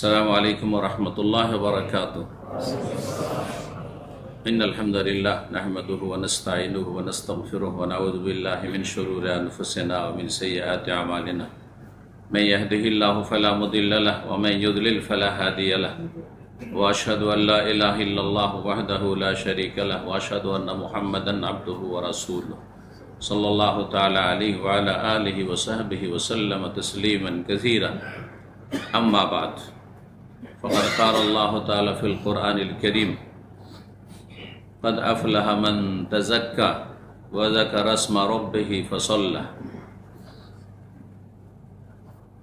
السلام عليكم ورحمة الله وبركاته. إن الحمد لله نحمده ونستعينه ونستغفره ونعوذ بالله من شرور أنفسنا ومن سيئات أعمالنا. من يهده الله فلا مضل له ومن يضلل فلا هادي له. وأشهد أن لا إله إلا الله وحده لا شريك له وأشهد أن محمدا عبده ورسوله صلى الله تعالى عليه وعلى آله وصحبه وسلم تسليما كثيرا. أما بعد، فقد قال الله تعالى في القرآن الكريم: قد أفلح من تزكى وذكر اسم ربه فصلى।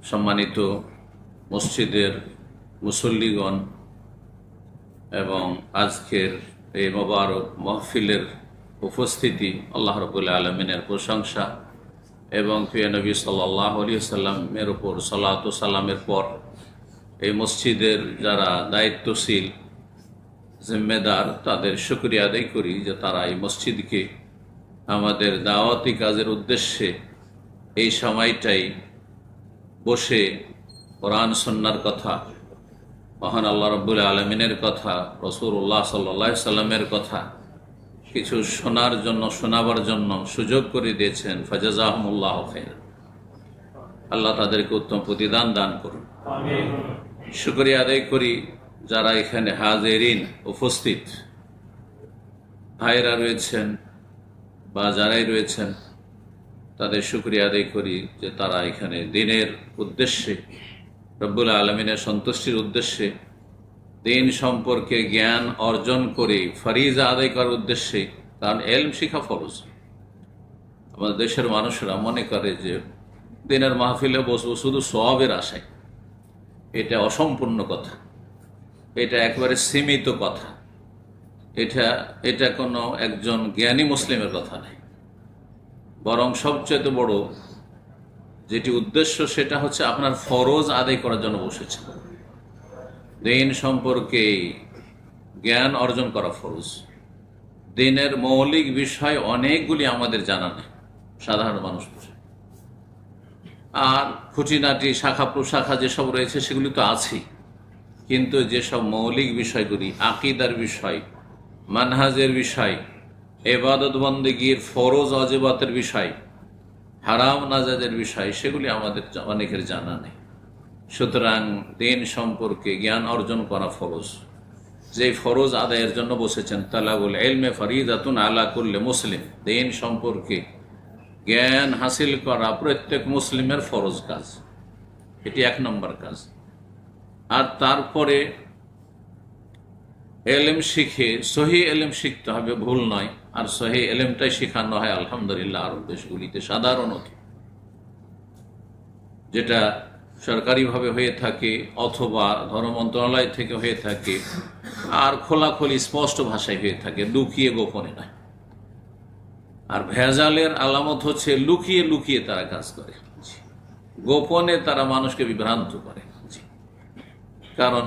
সম্মানিত মসজিদের মুসল্লিগণ এবং আজকের এই মোবারক মাহফিলের উপস্থিতি, আল্লাহ রাব্বুল আলামিনের প্রশংসা এবং প্রিয় নবী সাল্লাল্লাহু আলাইহি ওয়াসাল্লামের উপর সালাত ও সালামের পর এই মসজিদের যারা দায়িত্বশীল জিম্মেদার, তাদের শুকরিয়া আদায় করি যে তারা এই মসজিদকে আমাদের দাওয়াতি কাজের উদ্দেশ্যে এই সময়টাই বসে কোরআন সুন্নাহর কথা, মহান আল্লাহ রাব্বুল আলামিনের কথা, রাসূলুল্লাহ সাল্লাল্লাহু আলাইহি সাল্লামের কথা কিছু শোনার জন্য, শোনাবার জন্য সুযোগ করে দিয়েছেন। ফাজাজাহুমুল্লাহু খাইর। আল্লাহ তাদেরকে উত্তম প্রতিদান দান করুন। আমিন। শুকরিয়া আদায় করি যারা এখানে হাজিরিন উপস্থিত ভাইরা রয়েছেন বা যারাই রয়েছেন, তাদের শুকরিয়া আদায় করি যে তারা এখানে দ্বীনের উদ্দেশ্যে, রব্বুল আলামিনের সন্তুষ্টির উদ্দেশ্যে, দ্বীন সম্পর্কে জ্ঞান অর্জন করে ফরিজা আদায় করার উদ্দেশ্যে। কারণ এলম শিখা ফরজ। আমাদের দেশের মানুষরা মনে করে যে দ্বীনের মাহফিলে বসবো শুধু সওয়াবের আশায়। এটা অসম্পূর্ণ কথা, এটা একেবারে সীমিত কথা। এটা কোনো একজন জ্ঞানী মুসলিমের কথা নেই। বরং সবচেয়ে বড় যেটি উদ্দেশ্য সেটা হচ্ছে আপনার ফরজ আদায় করার জন্য বসেছেন। দ্বীন সম্পর্কে জ্ঞান অর্জন করা ফরজ। দ্বীনের মৌলিক বিষয় অনেকগুলি আমাদের জানা নেই, সাধারণ মানুষ। আর খুঁটিনাটি শাখা প্রশাখা যেসব রয়েছে সেগুলি তো আছেই, কিন্তু যেসব মৌলিক বিষয়গুলি, আকীদার বিষয়, মানহাজের বিষয়, ইবাদত বন্দেগীর ফরজ ওয়াজিবাতের বিষয়, হারাম নাজায়েজের বিষয়, সেগুলি আমাদের অনেকের জানা নেই। সুতরাং দ্বীন সম্পর্কে জ্ঞান অর্জন করা ফরজ। যে ফরজ আদায়ের জন্য বসেছেন, তালাবুল ইলমে ফরিদাতুন আলা কুল্লি মুসলিম, দ্বীন সম্পর্কে জ্ঞান হাসিল করা প্রত্যেক মুসলিমের ফরজ কাজ। এটি এক নম্বর কাজ। আর তারপরে এলেম শিখে সহি এলেম শিখতে হবে, ভুল নয়। আর সহি এলেমটাই শেখানো হয় আলহামদুলিল্লাহ আরব দেশগুলিতে সাধারণত, যেটা সরকারিভাবে হয়ে থাকে অথবা ধর্ম মন্ত্রণালয় থেকে হয়ে থাকে, আর খোলাখুলি স্পষ্ট ভাষায় হয়ে থাকে, লুকিয়ে গোপনে নয়। আর ভেজালের আলামত হচ্ছে লুকিয়ে লুকিয়ে তারা কাজ করে, গোপনে তারা মানুষকে বিভ্রান্ত করে। কারণ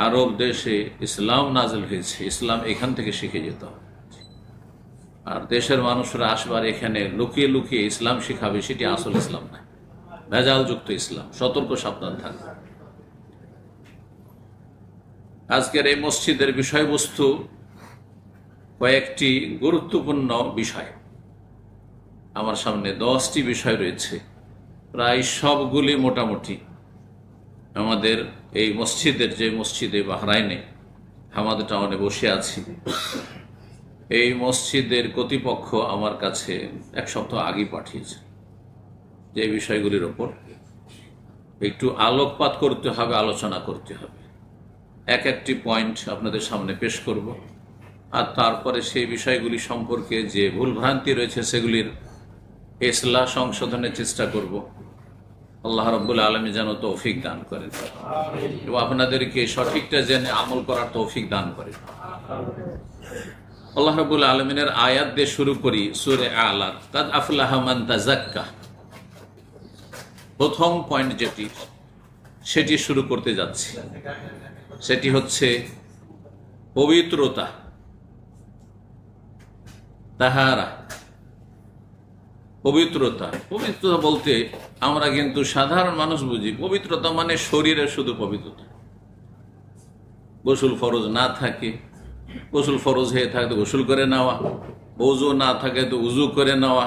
আরব দেশে ইসলাম নাজিল হয়েছে, ইসলাম এখান থেকে শিখে যেতে হবে। আর দেশের মানুষরা আসবার এখানে লুকিয়ে লুকিয়ে ইসলাম শিখাবে, সেটি আসল ইসলাম নয়, ভেজালযুক্ত ইসলাম। সতর্ক সাবধান থাকবে। আজকের এই মসজিদের বিষয়বস্তু কয়েকটি গুরুত্বপূর্ণ বিষয়। আমার সামনে 10টি বিষয় রয়েছে, প্রায় সবগুলি মোটামুটি আমাদের এই মসজিদের, যে মসজিদে বাহরাইনে হামাদ টাউনে বসে আছি, এই মসজিদের কর্তৃপক্ষ আমার কাছে এক সপ্তাহ আগে পাঠিয়েছে। যে বিষয়গুলির ওপর একটু আলোকপাত করতে হবে, আলোচনা করতে হবে। এক একটি পয়েন্ট আপনাদের সামনে পেশ করব, আর তারপরে সেই বিষয়গুলি সম্পর্কে যে ভুলভ্রান্তি রয়েছে সেগুলির ইসলাহ সংশোধনের চেষ্টা করব। আল্লাহ রাব্বুল আলামিন যেন তৌফিক দান করেন এবং আপনাদেরকে সঠিকটা জেনে আমল করার তৌফিক দান করেন। আল্লাহ রাব্বুল আলামিনের আয়াত দিয়ে শুরু করি। সূরা আ'লা, কাদ আফলাহা মান তাযাক্কা। প্রথম পয়েন্ট যেটি, সেটি শুরু করতে যাচ্ছি, সেটি হচ্ছে পবিত্রতা, তাহারা। পবিত্রতা, পবিত্রতা বলতে আমরা কিন্তু সাধারণ মানুষ বুঝি পবিত্রতা মানে শরীরের শুধু পবিত্রতা। গোসল ফরজ না থাকে, গোসল ফরজ হয়ে থাকে তো গোসল করে নেওয়া, উজু না থাকে তো উজু করে নেওয়া,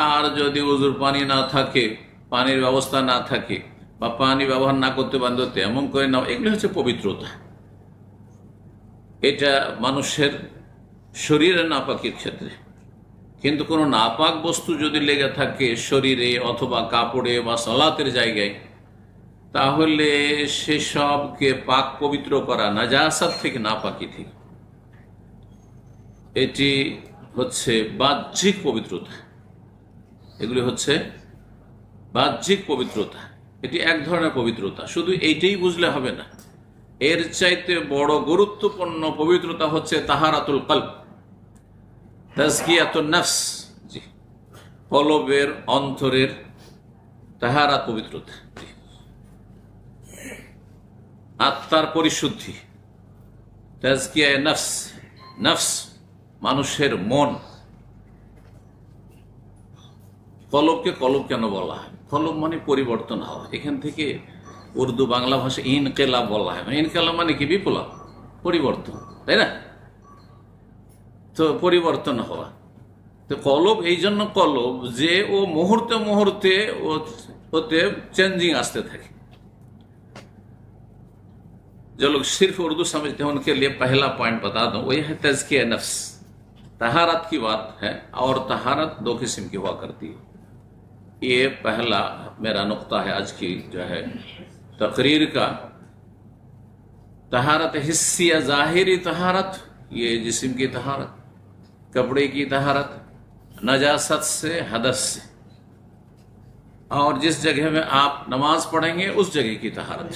আর যদি উজুর পানি না থাকে, পানির ব্যবস্থা না থাকে বা পানি ব্যবহার না করতে পারেন তো তেমন করে নেওয়া, এগুলো হচ্ছে পবিত্রতা। এটা মানুষের শরীরের নাপাকির ক্ষেত্রে। কিন্তু কোনো নাপাক বস্তু যদি লেগে থাকে শরীরে অথবা কাপড়ে বা সালাতের জায়গায়, তাহলে সেসবকে পাক পবিত্র করা, নাজাসাত থেকে নাপাকি থেকে, এটি হচ্ছে বাহ্যিক পবিত্রতা। এগুলি হচ্ছে বাহ্যিক পবিত্রতা, এটি এক ধরনের পবিত্রতা। শুধু এইটাই বুঝলে হবে না, এর চাইতে বড় গুরুত্বপূর্ণ পবিত্রতা হচ্ছে তাহারাতুল কলব, তাজকিয়াতুন নফস। জি, কলবের অন্তরের তাহারাত পবিত্রতা, আত্মার পরিশুদ্ধি, তাজকিয়ায়ে নফস। নফস মানুষের মন। কলবকে কলব কেন বলা হয়? কলব মানে পরিবর্তন হওয়া। এখান থেকে উর্দু বাংলা ভাষা ইনকেলাব বলা হয়। ইনকেলাব মানে কি? বিপ্লব, পরিবর্তন, তাই না? তো পরিবর্তন হওয়া। তো কলব এই জন্য কলব যে ও মুহূর্তে মুহূর্তে ওতে চেঞ্জিং আসতে থাকে। जो लोग सिर्फ उर्दू समझते हैं उनके लिए पहला पॉइंट बता दूं, वही है तज़किया नफ्स। तहारत की बात है, और तहारत दो किस्म की हुआ करती है। ये पहला मेरा नुक्ता है आज की जो है तकरीर का। तहारत हिस्सी या ज़ाहिरी तहारत, ये जिस्म की तहारत, कपड़े की तहारत, नजासत से, हदस से, और जिस जगह में आप नमाज पढ़ेंगे उस जगह की तहारत।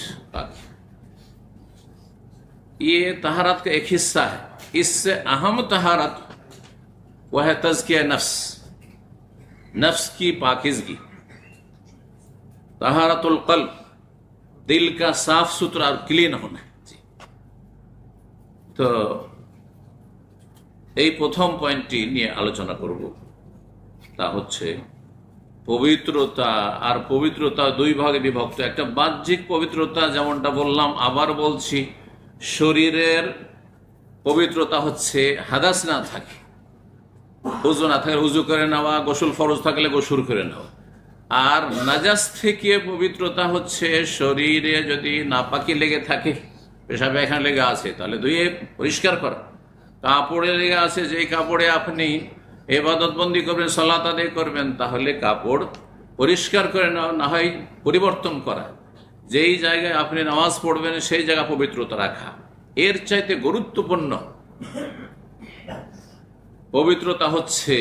ये तहारत का एक हिस्सा है। इससे अहम तहारत वह है तज़किया नफ्स, नफ्स की पाकिज़गी। तहारतुल क़ल्ब, दिल का साफ सुथरा और क्लीन होना। तो এই প্রথম পয়েন্টটি নিয়ে আলোচনা করব, তা হচ্ছে পবিত্রতা। আর পবিত্রতা দুই ভাগে বিভক্ত। একটা বাহ্যিক পবিত্রতা, যেমনটা বললাম, আবার বলছি, শরীরের পবিত্রতা হচ্ছে হাদাস না থাকে, উজু না থাকলে উজু করে নেওয়া, গোসল ফরজ থাকলে গোসল করে নেওয়া। আর নাজাস থেকে পবিত্রতা হচ্ছে শরীরে যদি নাপাকি লেগে থাকে, পেশাব পায়খানা লেগে আছে তাহলে ধুয়ে পরিষ্কার করা। কাপড়ে লেগে আছে, যে কাপড়ে আপনি ইবাদত বন্দি করবেন, সালাত আদায় করবেন, তাহলে কাপড় পরিষ্কার করে নেওয়া, না হয় পরিবর্তন করা। যেই জায়গায় আপনি নামাজ পড়বেন সেই জায়গা পবিত্রতা রাখা। এর চাইতে গুরুত্বপূর্ণ পবিত্রতা হচ্ছে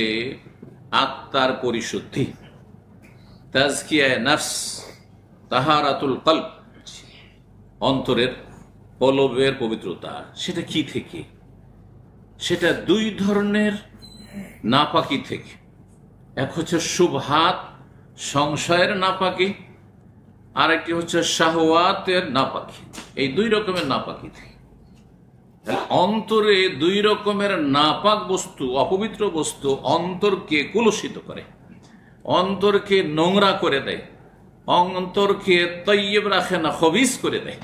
আত্মার পরিশুদ্ধি, তাজকিয়ায়ে নফস, তাহারাতুল কলব, অন্তরের কলবের পবিত্রতা। সেটা কি থেকে? সেটা দুই ধরনের নাপাকি থেকে। এক হচ্ছে শুবহাত, সংশয়ের নাপাকি, আর একটি হচ্ছে শাহওয়াতের নাপাকি। এই দুই রকমের নাপাকি থেকে অন্তরে দুই রকমের নাপাক বস্তু, অপবিত্র বস্তু অন্তরকে কুলুষিত করে, অন্তরকে নোংরা করে দেয়, অন্তরকে তৈয়ব রাখে না, খবিস করে দেয়।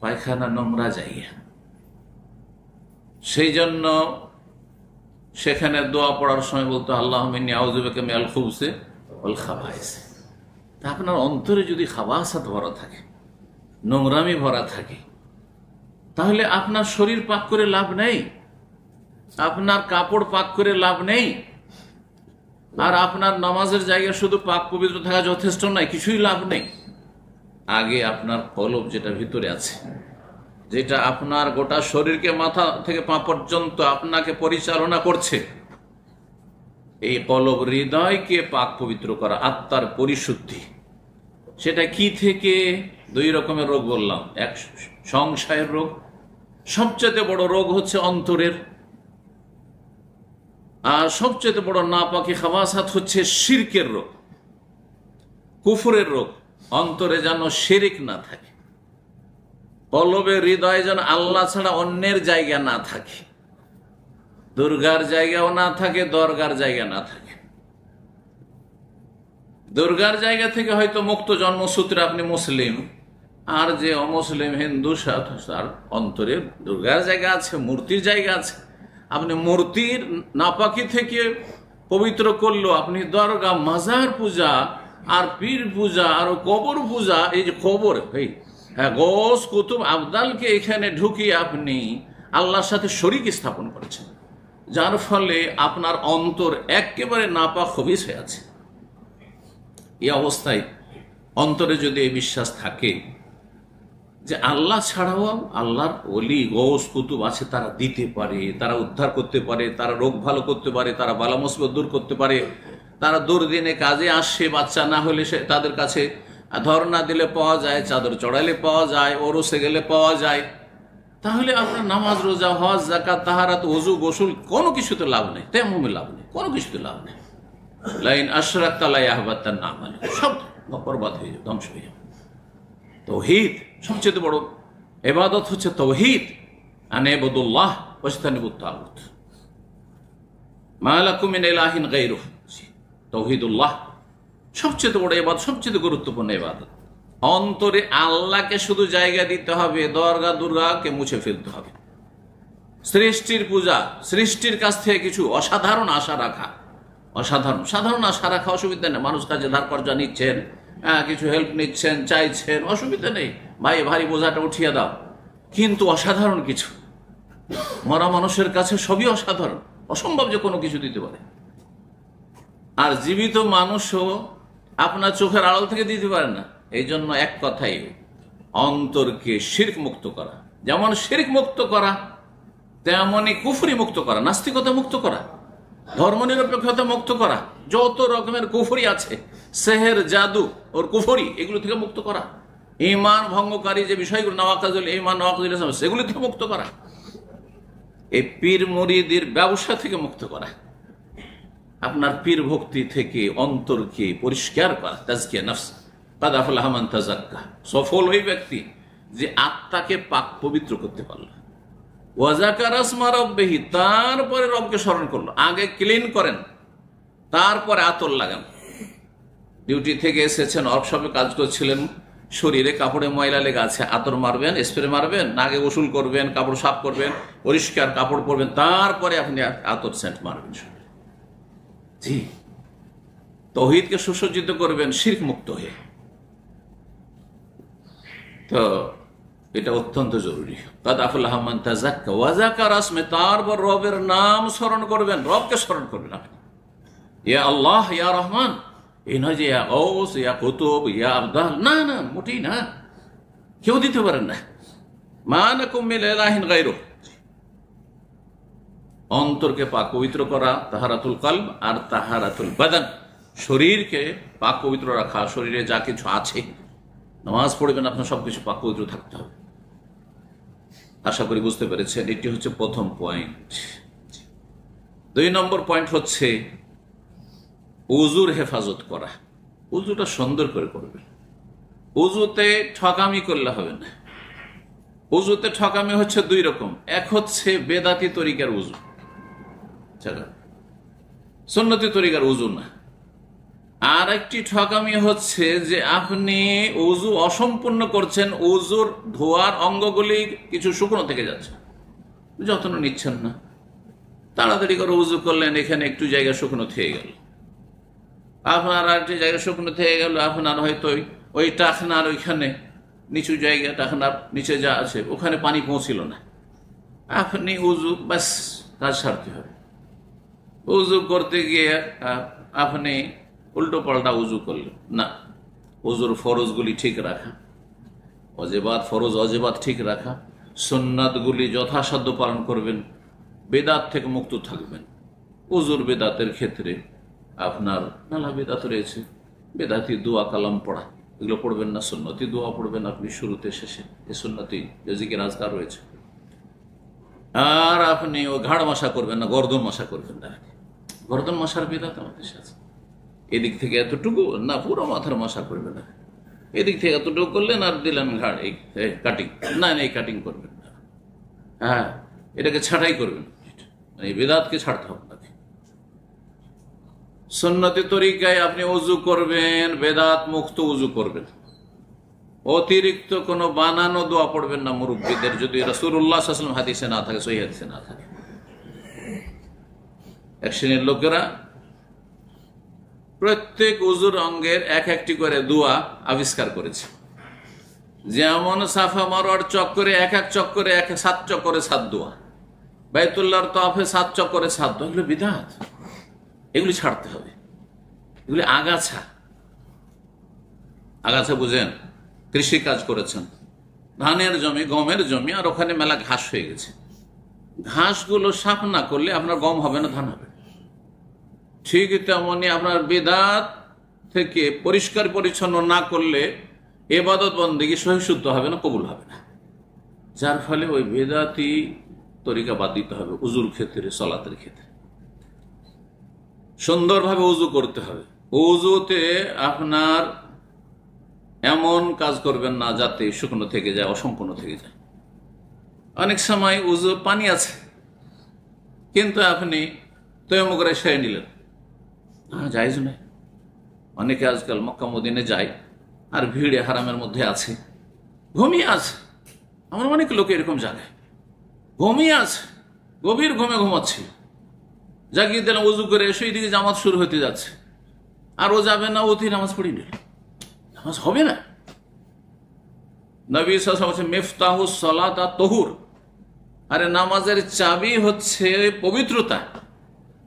পায়খানা নোংরা জায়গা, সেই জন্য সেখানে দোয়া পড়ার সময় বলতো আল্লাহুম্মা ইন্নী আউযু বিকা মিনাল খুবুসি ওয়াল খাবাইস। তা আপনার অন্তরে যদি খাবাসাত ভরা থাকে, নোংরামি ভরা থাকে, তাহলে আপনার শরীর পাক করে লাভ নেই, আপনার কাপড় পাক করে লাভ নেই, আর আপনার নামাজের জায়গায় শুধু পাক পবিত্র থাকা যথেষ্ট নয়, কিছুই লাভ নেই। আগে আপনার কলব যেটা ভিতরে আছে, যেটা আপনার গোটা শরীরকে মাথা থেকে পা পর্যন্ত আপনাকে পরিচালনা করছে, এই কলব, হৃদয়কে পাক পবিত্র করা, আত্মার পরিশুদ্ধি। সেটা কি থেকে? দুই রকমের রোগ বললাম। এক সংশয়ের রোগ, সবচেয়ে বড় রোগ হচ্ছে অন্তরের। আর সবচেয়ে বড় নাপাকি খাবাসাত হচ্ছে শিরকের রোগ, কুফরের রোগ। অন্তরে যেন শিরিক না থাকে, কলবে হৃদয়ে যেন আল্লাহ ছাড়া অন্যের জায়গা না থাকে। দুর্গার জায়গাও না থাকে, দরগার জায়গা না থাকে। দুর্গার জায়গা থেকে হয়তো মুক্ত জন্মসূত্রে আপনি মুসলিম, আর যে অমুসলিম হিন্দু তার অন্তরে দুর্গার জায়গা আছে, মূর্তির জায়গা আছে। আপনি মূর্তির নাপাকি থেকে পবিত্র করলো, আপনি দরগা, মাজার পূজা আর পীর পূজা আর কবর পূজা, এই যে কবর, হ্যাঁ, গৌস কুতুব আবদালকে এখানে ঢুকিয়ে আপনি আল্লাহর সাথে শরীক স্থাপন করেছেন, যার ফলে আপনার অন্তর একেবারে নাপাক খবিস হয়ে আছে। এই অবস্থায় অন্তরে যদি এই বিশ্বাস থাকে যে আল্লাহ ছাড়াও আল্লাহর ওলি গৌস কুতুব আছে, তারা দিতে পারে, তারা উদ্ধার করতে পারে, তারা রোগ ভালো করতে পারে, তারা বালা মুসিবত দূর করতে পারে, তারা দুর্দিনে কাজে আসে, বাচ্চা না হলে সে তাদের কাছে ধর্ণা দিলে পাওয়া যায়, চাদর চড়াইলে পাওয়া যায়, ওরসে গেলে পাওয়া যায়, তাহলে আপনার নামাজ, রোজা, হজ, যাকাত, তাহারাত, ওযু, গোসল কোনো কিছুতে লাভ নেই, তেমুমে লাভ নেই, কোনো কিছুতে লাভ নেই। লাইন আশরাকতা লা ইয়াহবাতান আমালুক, সব বরবাদ হয়ে যাবে, ধ্বংস হয়ে যাবে। তাওহীদ সবচেয়ে বড় ইবাদত হচ্ছে তাওহীদ, আনিবুদুল্লাহ ওয়াজতানিবুত তাগুত, মা লাকুম মিন ইলাহিন গায়রুহু। তাওহীদুল্লাহ সবচেয়ে বড় ইবাদত, সবচেয়ে গুরুত্বপূর্ণ ইবাদত। অন্তরে আল্লাহকে শুধু জায়গা দিতে হবে, দরগা দুর্গাকে মুছে ফেলতে হবে। সৃষ্টির পূজা, সৃষ্টির কাছ থেকে কিছু অসাধারণ আশা রাখা, সাধারণ আশা রাখা অসুবিধা নেই। মানুষ কাজে ধার কর্জা নিচ্ছেন, কিছু হেল্প নিচ্ছেন, চাইছেন, অসুবিধা নেই, ভাই ভারী বোঝাটা উঠিয়ে দাও। কিন্তু অসাধারণ কিছু, মরা মানুষের কাছে সবই অসাধারণ, অসম্ভব যে কোনো কিছু দিতে পারে। আর জীবিত মানুষও আপনার চোখের আড়াল থেকে দিতে পারে না। এই জন্য এক কথাই, অন্তরকে শিরক মুক্ত করা, যেমন শিরক মুক্ত করা তেমনই কুফরি মুক্ত করা, নাস্তিকতা মুক্ত করা, ধর্মনিরপেক্ষতা মুক্ত করা, যত রকমের কুফরি আছে, সেহের, জাদু ওর কুফরি, এগুলো থেকে মুক্ত করা, ঈমান ভঙ্গকারী যে বিষয়গুলো, নওয়াকাজুল ঈমান, নওয়াকাজুল ইসলাম, সেগুলো থেকে মুক্ত করা, এই পীর মুরিদের ব্যবসা থেকে মুক্ত করা, আপনার পীর ভক্তি থেকে অন্তরকে পরিষ্কার করা, তাজকিয়া নফস, কাদ আফলাহা মান তাযাক্কা। সফল ওই ব্যক্তি যে আত্মাকে পাক পবিত্র করতে পারল। ওয়াজাকারা ইসমা রাব্বিহি, তারপরে রবকে স্মরণ করলো। আগে ক্লিন করেন, তারপরে আতর লাগান। ডিউটি থেকে এসেছেন, ওয়ার্কশপে কাজ করছিলেন, শরীরে কাপড়ে ময়লা লেগে আছে, আতর মারবেন, স্প্রে মারবেন, নাকে গোসল করবেন, কাপড় সাফ করবেন, পরিষ্কার কাপড় পরবেন, তারপরে আপনি আতর সেন্ট মারবেন। জি, তাওহীদকে সুসজ্জিত করবেন শিরক মুক্ত হয়ে। তো এটা অত্যন্ত জরুরি। কাদ আফলাহা মান তাযাক্কা ওয়া যাকারা ইসমা, তারপর রবের নাম স্মরণ করবেন, রবকে স্মরণ করবেন আপনি। ইয়া আল্লাহ, ইয়া রহমান, এই নয় যে ইয়া গৌস, ইয়া কুতুব, ইয়া আবদাল, না না, মোটেই না, কেউ দিতে পারেন না। মা লাকুম মিন ইলাহিন গায়রুহু, অন্তরকে পাক পবিত্র করা, তাহারাতুল কলব আর তাহারাতুল বাদান, শরীরকে পাক পবিত্র রাখা। শরীরে যা কিছু আছে, নামাজ পড়বেন, আপনার সবকিছু পাক পবিত্র থাকতে হবে। আশা করি বুঝতে পেরেছেন। এটি হচ্ছে প্রথম পয়েন্ট। 2 নম্বর পয়েন্ট হচ্ছে উজুর হেফাজত করা। উজুটা সুন্দর করে করবেন। উজুতে ঠকামি করলে হবে না। উজুতে ঠকামি হচ্ছে 2 রকম। এক হচ্ছে বেদাতি তরিকার উজু, সুন্নতি তরিকার উজু না। আর একটি ঠকামি হচ্ছে যে আপনি উজু অসম্পূর্ণ করছেন, উজুর ধোয়ার অঙ্গগুলি কিছু শুকনো থেকে যাচ্ছে, যত্ন নিচ্ছেন না। তাড়াতাড়ি করে উজু করলেন, এখানে একটু জায়গা শুকনো থেকে গেল, আপনার আরেকটি জায়গা শুকনো থেকে গেল, আপনার হয়তো ওই টাকনার ওইখানে নিচু জায়গা, টাকনার নিচে যা আছে ওখানে পানি পৌঁছিল না, আপনি উজু ব্যাস কাজ সারতে হবে। উজু করতে গিয়ে আপনি উল্টো পাল্টা উজু করলেন না। উজুর ফরজগুলি ঠিক রাখা, অজেবাত ফরজ অজেবাত ঠিক রাখা, সুন্নাতগুলি যথাসাধ্য পালন করবেন, বেদাত থেকে মুক্ত থাকবেন। উজুর বেদাতের ক্ষেত্রে আপনার নানা বেদাত রয়েছে, বেদাতি দোয়া কালাম পড়া, এগুলো পড়বেন না। সুন্নতি দোয়া পড়বেন আপনি শুরুতে শেষে, এই সুন্নতি জিকির আজকার রয়েছে। আর আপনি ও ঘাড় মশা করবেন না, গর্দন মশা করবেন না। গর্দন মশার বেদাত আমাদের সাথে, এদিক থেকে এতটুকু না, পুরো মাথার মশা করবে না, এদিক থেকে এতটুকু করলেন আর দিলেন ঘাড়, এই কাটিং না, এই কাটিং করবেন না, হ্যাঁ, এটাকে ছাঁটাই করবেন। মানে এই বেদাতকে ছাড়তে হবে আপনাকে। সুন্নতি তরিকায় আপনি উজু করবেন, বেদাত মুক্ত উজু করবেন, অতিরিক্ত কোনো বানানো দোয়া পড়বেন না মুরব্বীদের, যদি রাসূলুল্লাহ সাল্লাল্লাহু আলাইহি ওয়াসাল্লাম হাদিসে না থাকে, সহিহ হাদিসে না থাকে। এক শ্রেণীর লোকেরা প্রত্যেক উজুর অঙ্গের এক একটি করে দোয়া আবিষ্কার করেছে, যেমন সাফা মারওয়ার চক্করে এক এক চক্করে 7 চক্করে 7 দোয়া, বাইতুল্লাহর তওয়াফে 7 চক্করে 7 দোয়া। এগুলো বিদআত, এগুলি ছাড়তে হবে। এগুলি আগাছা। আগাছা বুঝেন? কৃষি কাজ করেছেন, ধানের জমি, গমের জমি, আর ওখানে মেলা ঘাস হয়ে গেছে। ঘাসগুলো সাফ না করলে আপনার গম হবে না, ধান হবে। ঠিক তেমনি আপনার বিদআত থেকে পরিষ্কার পরিচ্ছন্ন না করলে ইবাদত বন্দেগী সহিষ্ণুতা হবে না, কবুল হবে না। যার ফলে ওই বিদআতি তরিকা বাদ দিতে হবে। উজুর ক্ষেত্রে, সালাতের ক্ষেত্রে সুন্দরভাবে উজু করতে হবে। উজুতে আপনার এমন কাজ করবেন না যাতে শুকনো থেকে যায়, অসম্পূর্ণ থেকে যায়। অনেক সময় উজু পানি আছে, কিন্তু আপনি তয়াম্মুম করে সেরে নিলেন, জায়েজ নয়। অনেকে আজকাল মক্কা মদিনে যায় আর ভিড়ে হারামের মধ্যে আছে, ঘুমিয়ে আছে। আমার অনেক লোক এরকম জায়গায় ঘুমিয়ে আছে, গভীর ঘুমে ঘুমাচ্ছে, জাগিয়ে দিলাম, উজু করে এসে এইদিকে জামাত শুরু হতে যাচ্ছে, আর ও যাবে না, ওতেই নামাজ পড়িয়ে নিল, নামাজ হবে না। নবী সাল্লাল্লাহু আলাইহি ওয়াসাল্লাম মিফতাহুস সালাত আত-তাহুর, আরে নামাজের চাবি হচ্ছে পবিত্রতা।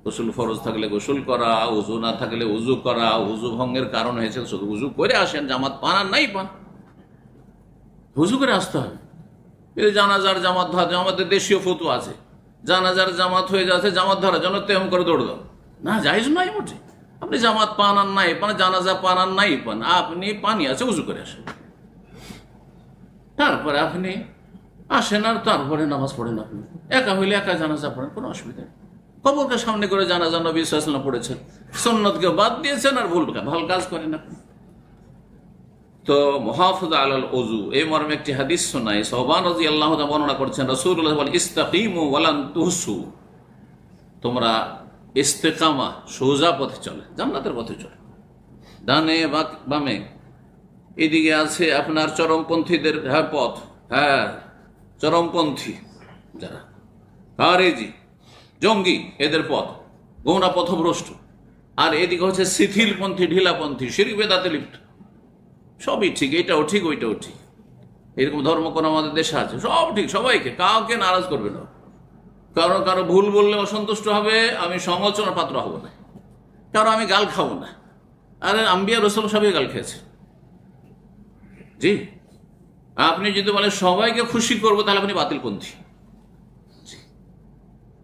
গোসল ফরজ থাকলে গোসল করা, উজু না থাকলে উজু করা। উজু ভঙ্গের কারণ হয়েছে শুধু উজু করে আসেন, জামাত পান আর নাই পান, উজু করে আসতে হবে। এই জানাজার জামাত ধরা, আমাদের দেশীয় ফতোয়া আছে, জানাজার জামাত হয়ে যাচ্ছে, জামাত ধরার জন্য তেমন করে দৌড় দাও, না, জায়েজ নাই মোটে। আপনি জামাত পান আর নাই পান, জানাজা পান আর নাই পান, আপনি পানি আছে, উজু করে আসেন, তারপরে আপনি আসেন, আর তারপরে নামাজ পড়েন। আপনি একা হইলে একা জানাজা পড়েন, কোনো অসুবিধা নেই। কবরকে সামনে করে জানাজা নবী সাল্লাল্লাহু আলাইহি ওয়াসাল্লাম পড়েছেন, সুন্নতকে বাদ দিয়েছেন, আর ভালো কাজ করেন আপনি। তো মুহাফাজা আলাল ওযু, এই মর্মে একটি হাদিস শোনায়, সাহবান রাদিয়াল্লাহু তাআলা বর্ণনা করছেন, রাসূলুল্লাহ বলেন, ইস্তাকিমু ওয়ালান তুহসু, তোমরা ইস্তেকামা, সোজা পথে চলে, জান্নাতের পথে চলে। ডানে বামে এদিকে আছে আপনার চরমপন্থীদের পথ, চরমপন্থী যারা খারেজি, জঙ্গি, এদের পথ গোমরা, পথভ্রষ্ট। আর এদিকে হচ্ছে শিথিলপন্থী, ঢিলাপন্থী, শিরক বেদাতে লিপ্ত। সবই ঠিক, এটাও ঠিক, ওইটাও ঠিক। এরকম ধর্ম কোন আমাদের দেশে আছে? সব ঠিক, সবাইকে, কাউকে নারাজ করবে না। কারো ভুল বললে অসন্তুষ্ট হবে, আমি সমালোচনার পাত্র হব না। কারো আমি গাল খাবো না। আরে আম্বিয়া রাসূল সবাই গাল খেয়েছে, জি। আপনি যদি বলেন সবাইকে খুশি করবো, তাহলে আপনি বাতিলপন্থী।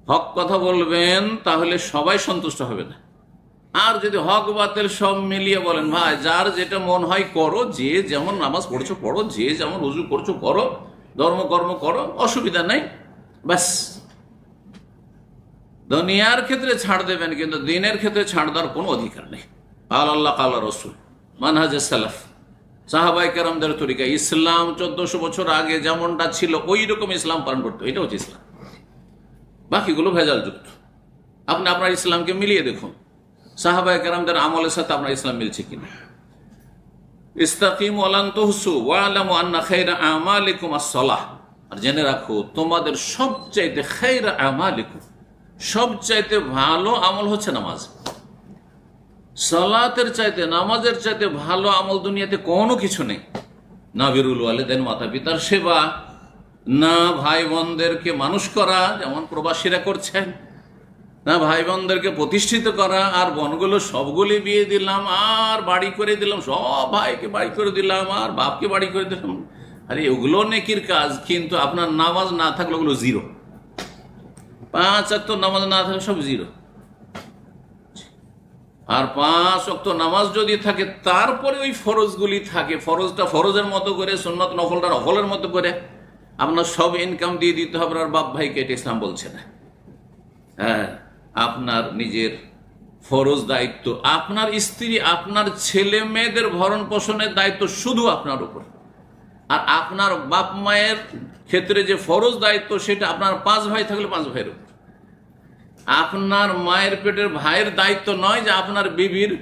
হক কথা বলবেন, তাহলে সবাই সন্তুষ্ট হবে না। আর যদি হক বাতিল সব মিলিয়ে বলেন, ভাই যার যেটা মন হয় করো, যে যেমন নামাজ পড়ছো পড়ো, যে যেমন রুজু করছো করো, ধর্মকর্ম করো, অসুবিধা নাই, ব্যাস। দুনিয়ার ক্ষেত্রে ছাড় দেবেন, কিন্তু দিনের ক্ষেত্রে ছাড় দেওয়ার কোনো অধিকার নেই। কাল আল্লাহ কাল রাসূল, মানহাজে সালাফ, সাহাবায়ে কেরামদের তরিকা। ইসলাম 1400 বছর আগে যেমনটা ছিল ওই রকম ইসলাম পালন করতে, এটা হচ্ছে ইসলাম। বাকিগুলো ভেজাল যুক্ত। আপনি আপনার ইসলামকে মিলিয়ে দেখুন, সাহাবায়ে কেরামদের আমলের সাথে আপনার ইসলাম মিলছে কিনা। ইস্তাকিমু ওয়ালান তুহসু ওয়ালামু আন্না খায়রা আমালিকুম আস-সালাহ, আর জেনে রাখো তোমাদের সবচাইতে খায়রা আমালিকুম, সবচাইতে ভালো আমল হচ্ছে নামাজ। সালাতের চাইতে, নামাজের চাইতে ভালো আমল দুনিয়াতে কোনো কিছু নেই। না বিরুল ওয়ালিদাইন, মাতা পিতার সেবা, না ভাই বোনদেরকে মানুষ করা যেমন প্রবাসীরা করছেন, না ভাই বোনদেরকে প্রতিষ্ঠিত করা, আর বোনগুলো সবগুলি বিয়ে দিলাম আর বাড়ি করে দিলাম, সব ভাইকে বাড়ি করে দিলাম আর বাপকে বাড়ি করে দিলাম। আরে ওগুলো নেকির কাজ, কিন্তু আপনার নামাজ না থাকলে ওগুলো জিরো। 5 ওয়াক্ত নামাজ না থাকলে সব জিরো। আর 5 ওয়াক্ত নামাজ যদি থাকে, তারপরে ওই ফরজগুলি থাকে, ফরজটা ফরজের মতো করে, সুন্নত নফলটা নফলের মতো করে, আপনার সব ইনকাম দিয়ে দিতে হবে। আর বাপ ভাইকে এটা ইসলাম বলছে না। হ্যাঁ, আপনার নিজের ফরজ দায়িত্ব, আপনার স্ত্রী, আপনার ছেলে মেয়েদের ভরণ পোষণের দায়িত্ব শুধু আপনার উপর। আর আপনার বাপ মায়ের ক্ষেত্রে যে ফরজ দায়িত্ব, সেটা আপনার 5 ভাই থাকলে 5 ভাইয়ের উপর। আপনার মায়ের পেটের ভাইয়ের দায়িত্ব নয় যে আপনার বিবির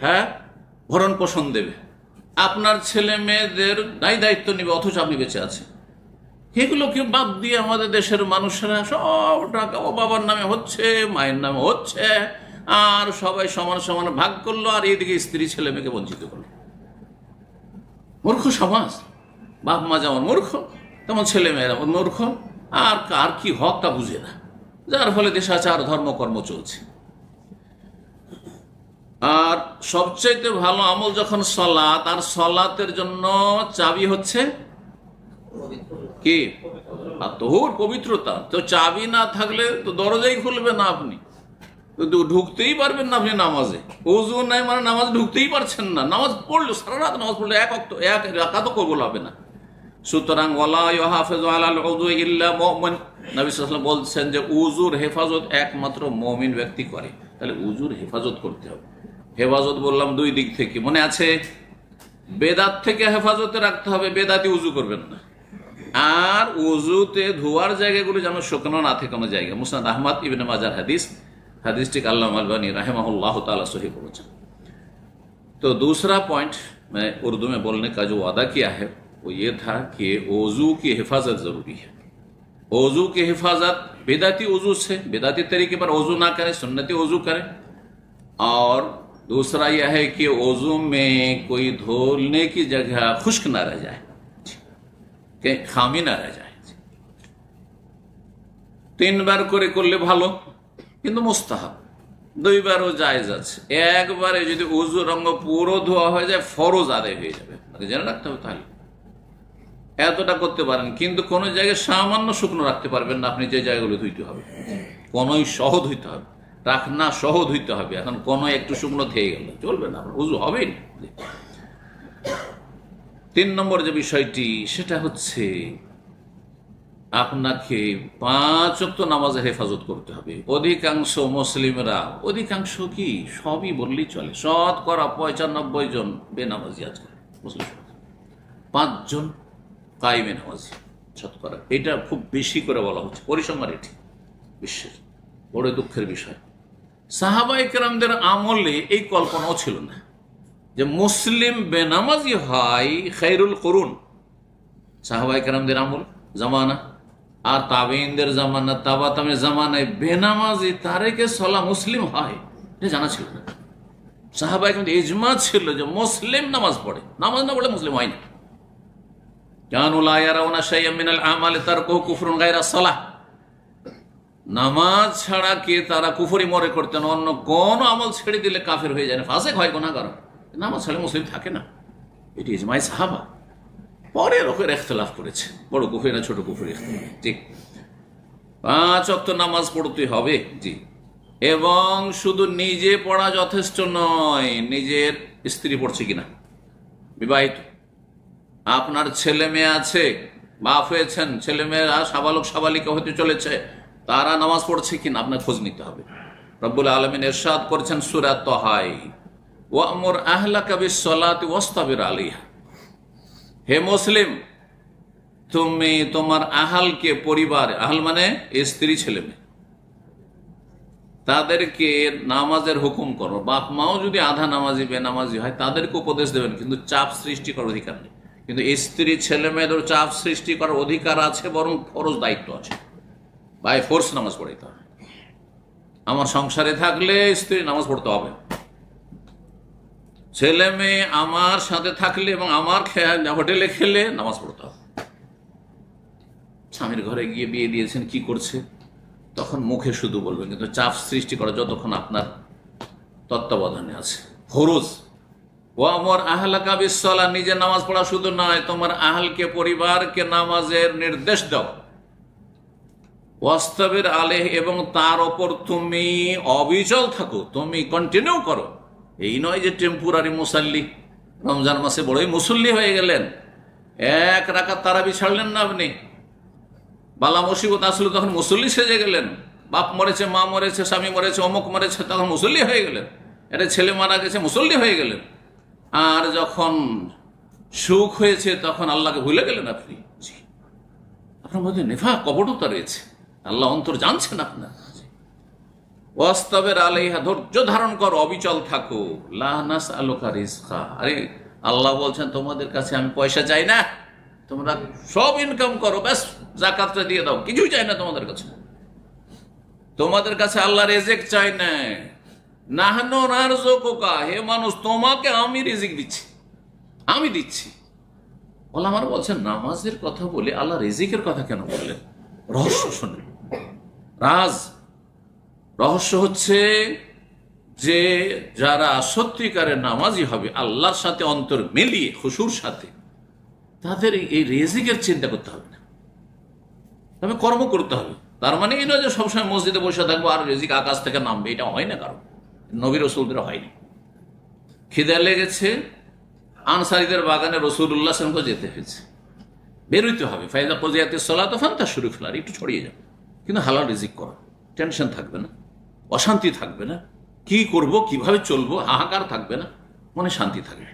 ভরণ পোষণ দেবে, আপনার ছেলে মেয়েদের দায়িত্ব নেবে, অথচ আপনি বেঁচে আছেন। এগুলোকে বাদ দিয়ে আমাদের দেশের মানুষেরা সব টাকা ও বাবার নামে হচ্ছে, মায়ের নামে হচ্ছে, আর সবাই সমান সমান ভাগ করলো, আর এদিকে স্ত্রী ছেলে মেয়েকে বঞ্চিত করলো। মূর্খ সমাজ। বাপ মা যেমন মূর্খ, তেমন ছেলে মেয়েরা মূর্খ, আর কার কি হক তা বুঝে না, যার ফলে দেশাচার ধর্মকর্ম চলছে। আর সবচাইতে ভালো আমল যখন সলাত, আর সলাতের জন্য চাবি হচ্ছে কি? আত্মহুর, পবিত্রতা। তো চাবি না থাকলে তো দরজাই খুলবে না, আপনি ঢুকতেই পারবেন না। আপনি নামাজে ওযু নাই মানে নামাজ ঢুকতেই পারছেন না। নামাজ পড়লো, সারা রাত নামাজ পড়লে এক রাকাতও কবুল হবে না। সুতরাং ওয়ালা ইউহাফিজু আলাল উযু ইল্লা মুমিন, নবী সাল্লাল্লাহু আলাইহি ওয়াসাল্লাম বলছেন যে উযুর হেফাজত একমাত্র মুমিন ব্যক্তি করে। তাহলে উযুর হেফাজত করতে হবে। হেফাজত বললাম দুই দিক থেকে, মনে আছে? বেদাত থেকে হেফাজতে রাখতে হবে, বেদাতি উযু করবেন না। আর উযুতে ধোয়ার জায়গাগুলো যেন শুকনো না থাকে কোনো জায়গা। মুসনাদ আহমদ ইবনে মাজার হাদিস, হাদিসটি আল্লামা আলবানী रहमहुल्लाह ताला सही पहुंचा। तो दूसरा पॉइंट मैं उर्दू में बोलने का जो वादा किया है वो ये था कि वजू की हिफाजत जरूरी है। वजू की हिफाजत बेदाती वजू से, बेदाती तरीके पर वजू ना करें, सुन्नती वजू करें। और दूसरा यह है कि वजू में कोई धोने की जगह खुश्क ना रह जाए, कि खामी ना रह जाए। 3 বার করে করলে ভালো, কিন্তু মুস্তাহাব। 2 বারও জায়েজ আছে। একবারে যদি ওযু রঙ পুরো ধোয়া হয়ে যায়, ফরজ আদায় হয়ে যাবে, জেনে রাখতে হবে। তাহলে এতটা করতে পারেন, কিন্তু কোন জায়গায় সামান্য শুকনো রাখতে পারবেন না। আপনি যে জায়গাগুলো ধুইতে হবে, কোনই সহ ধুইতে হবে, রাখনা সহ ধুইতে হবে। এখন কোন একটু শুকনো থেকে গেল চলবে না, ওযু হবেই না। 3 নম্বর যে বিষয়টি, সেটা হচ্ছে আপনাকে 5 ওয়াক্ত নামাজের হেফাজত করতে হবে। অধিকাংশ মুসলিমরা, অধিকাংশ কি সবই বললেই চলে, শতকরা 95 জন বেনামাজি আজকাল মুসলিম। 5 জন কায়েমে নামাজি শতকরা, এটা খুব বেশি করে বলা হচ্ছে। পরিসংখ্যান এটি বিশ্বের বড় দুঃখের বিষয়। সাহাবায়ে কেরামদের আমলে এই কল্পনাও ছিল না যে মুসলিম বেনামাজি হয় খায়রুল কুরুন। সাহাবায়ে কেরামদের আমল জামানা আর তাবেঈনদের জামানা, তাবা তাবেঈনের জামানায় বেনামাজি তারেকে সালাহ মুসলিম হয়, এটা জানা ছিল না। সাহাবায়ে কেরামদের ইজমা ছিল যে মুসলিম নামাজ পড়ে, নামাজ না পড়লে মুসলিম হয় না। কানু লা ইয়ারাউনা শাইআম মিনাল আমালি তারকুহু কুফরুন গায়রা সালাহ। নামাজ ছাড়া কে তারা কুফরি মনে করতেন, অন্য কোন আমল ছেড়ে দিলে কাফের হয়ে যায় না, ফাসিক হয়, গুনাহগার। নামাজ ছাড়া মুসলিম থাকে না, এটি ইজমায়ে সাহাবা। পরে লোকের ইখতিলাফ করেছে, বড় কুফরি না ছোট কুফরি ইখতিলাফ। ঠিক 5 ওয়াক্ত নামাজ পড়তে হবে, জি। এবং শুধু নিজে পড়া যথেষ্ট নয়, নিজের স্ত্রী পড়ছে কিনা, বিবাহিত আপনার ছেলে মেয়ে আছে, বাপ হয়েছেন, ছেলে মেয়েরা সাবালক সাবালিকা হতে চলেছে, তারা নামাজ পড়ছে কিনা আপনার খোঁজ নিতে হবে। রব্বুল আলামিন ইরশাদ করেছেন সূরা তাহায়, ওয়ামুর আহলাকা বিস-সালাতি ওয়াসতাবির আলাইহা। হে মুসলিম, তুমি তোমার আহালকে, পরিবার, আহাল মানে স্ত্রী ছেলে মেয়ে, তাদেরকে নামাজের হুকুম করো। বাপ মাও যদি আধা নামাজি বেনামাজি হয় তাদেরকে উপদেশ দেবেন, কিন্তু চাপ সৃষ্টি করার অধিকার নেই। কিন্তু স্ত্রী ছেলে মেয়েদের চাপ সৃষ্টি করার অধিকার আছে, বরং ফরজ দায়িত্ব আছে। বাই ফোর্স নামাজ পড়াইতে হবে। আমার সংসারে থাকলে স্ত্রী নামাজ পড়তে হবে, ছেলে মেয়ে আমার সাথে থাকলে এবং আমার হোটেলে খেলে নামাজ পড়তে হবে। স্বামীর ঘরে গিয়ে বিয়ে দিয়েছেন, কি করছে, তখন মুখে শুধু বলবেন, কিন্তু চাপ সৃষ্টি করা যতক্ষণ আপনার তত্ত্বাবধানে আছে। ফরজ ওয়ামুর আহলাকা বিস-সালাহ, নিজে নামাজ পড়া শুধু নয়, তোমার আহলকে, পরিবারকে নামাজের নির্দেশ দাও। ওয়াসতাবির আলাইহি, এবং তার ওপর তুমি অবিচল থাকো, তুমি কন্টিনিউ করো। এই নয় যে টেম্পোরারি মুসাল্লি, রমজান মাসে বড়ই মুসল্লি হয়ে গেলেন, 1 রাকাত তারাবি ছাড়লেন না আপনি, বালা মুসিবত আসলো তখন মুসল্লি সেজে গেলেন, বাপ মরেছে, মা মরেছে, স্বামী মরেছে, অমুক মরেছে, তখন মুসল্লি হয়ে গেলেন, এটা ছেলে মারা গেছে, মুসল্লি হয়ে গেলেন। আর যখন সুখ হয়েছে তখন আল্লাহকে ভুলে গেলেন আপনি। আপনার মধ্যে নেফাক, কপটতা রয়েছে, আল্লাহ অন্তর জানছেন আপনার। ওয়াস্তাবির আলাইহা, ধৈর্য ধারণ করো, অবিচল থাকো। লা নাসআলুকা রিজকা, আরে আল্লাহ বলছেন তোমাদের কাছে আমি পয়সা চাই না, তোমরা সব ইনকাম করো, ব্যাস যাকাতটা দিয়ে দাও, কিছুই চাই না তোমাদের কাছে। তোমাদের কাছে আল্লাহ রিজিক চাই না। নাহনু নারযুকুকা, হে মানুষ তোমাকে আমি রিজিক দিচ্ছি, আমি দিচ্ছি। ওলামারা বলছেন নামাজের কথা বলে আল্লাহ রিজিকের কথা কেন বললেন? রহস্য শুনুন। রহস্য হচ্ছে যে যারা সত্যিকারের নামাজি হবে, আল্লাহর সাথে অন্তর মিলিয়ে খুশুর সাথে, তাদের এই রিজিকের চিন্তা করতে হবে না, তবে কর্ম করতে হবে। তার মানে এই নয় যে সবসময় মসজিদে বসে থাকবো আর রিজিক আকাশ থেকে নামবে, এটা হয় না। কারণ নবী রসুলদের হয়নি। খিদে লেগেছে, আনসারীদের বাগানে রাসূলুল্লাহ সাল্লাল্লাহু আলাইহি ওয়াসাল্লামকে যেতে হয়েছে, বেরোইতে হবে। ফাইজা কুযিয়াতিস সালাতু ফান্তাশিরু ফিল আরদি, একটু ছড়িয়ে যাবে, কিন্তু হালাল রিজিক করো, টেনশন থাকবে না, অশান্তি থাকবে না, কি করব কিভাবে চলবো হাহাকার থাকবে না, মনে শান্তি থাকবে,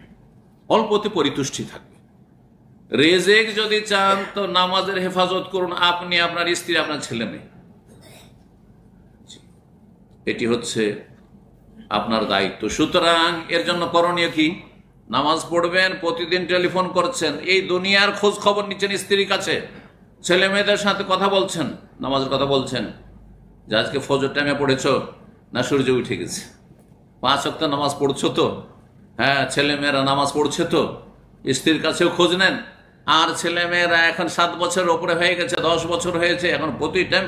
অল্পতে পরিতুষ্টি থাকবে। রিজিক যদি চান তো নামাজের হেফাজত করুন, আপনি, আপনার স্ত্রী, আপনার ছেলে মেয়ে। এটি হচ্ছে আপনার দায়িত্ব। সুতরাং এর জন্য করণীয় কি? নামাজ পড়বেন, প্রতিদিন টেলিফোন করছেন, এই দুনিয়ার খোঁজ খবর নিচ্ছেন স্ত্রীর কাছে, ছেলে মেয়েদের সাথে কথা বলছেন, নামাজের কথা বলছেন যে আজকে ফজর টাইমে পড়েছো না সূর্য উঠে গেছে, 5 ওয়াক্ত নামাজ পড়ছো তো, হ্যাঁ ছেলে মেয়েরা নামাজ পড়ছে তো, স্ত্রীর কাছেও খোঁজ নেন। আর ছেলে মেয়েরা এখন 7 বছরের ওপরে হয়ে গেছে, 10 বছর হয়েছে, এখন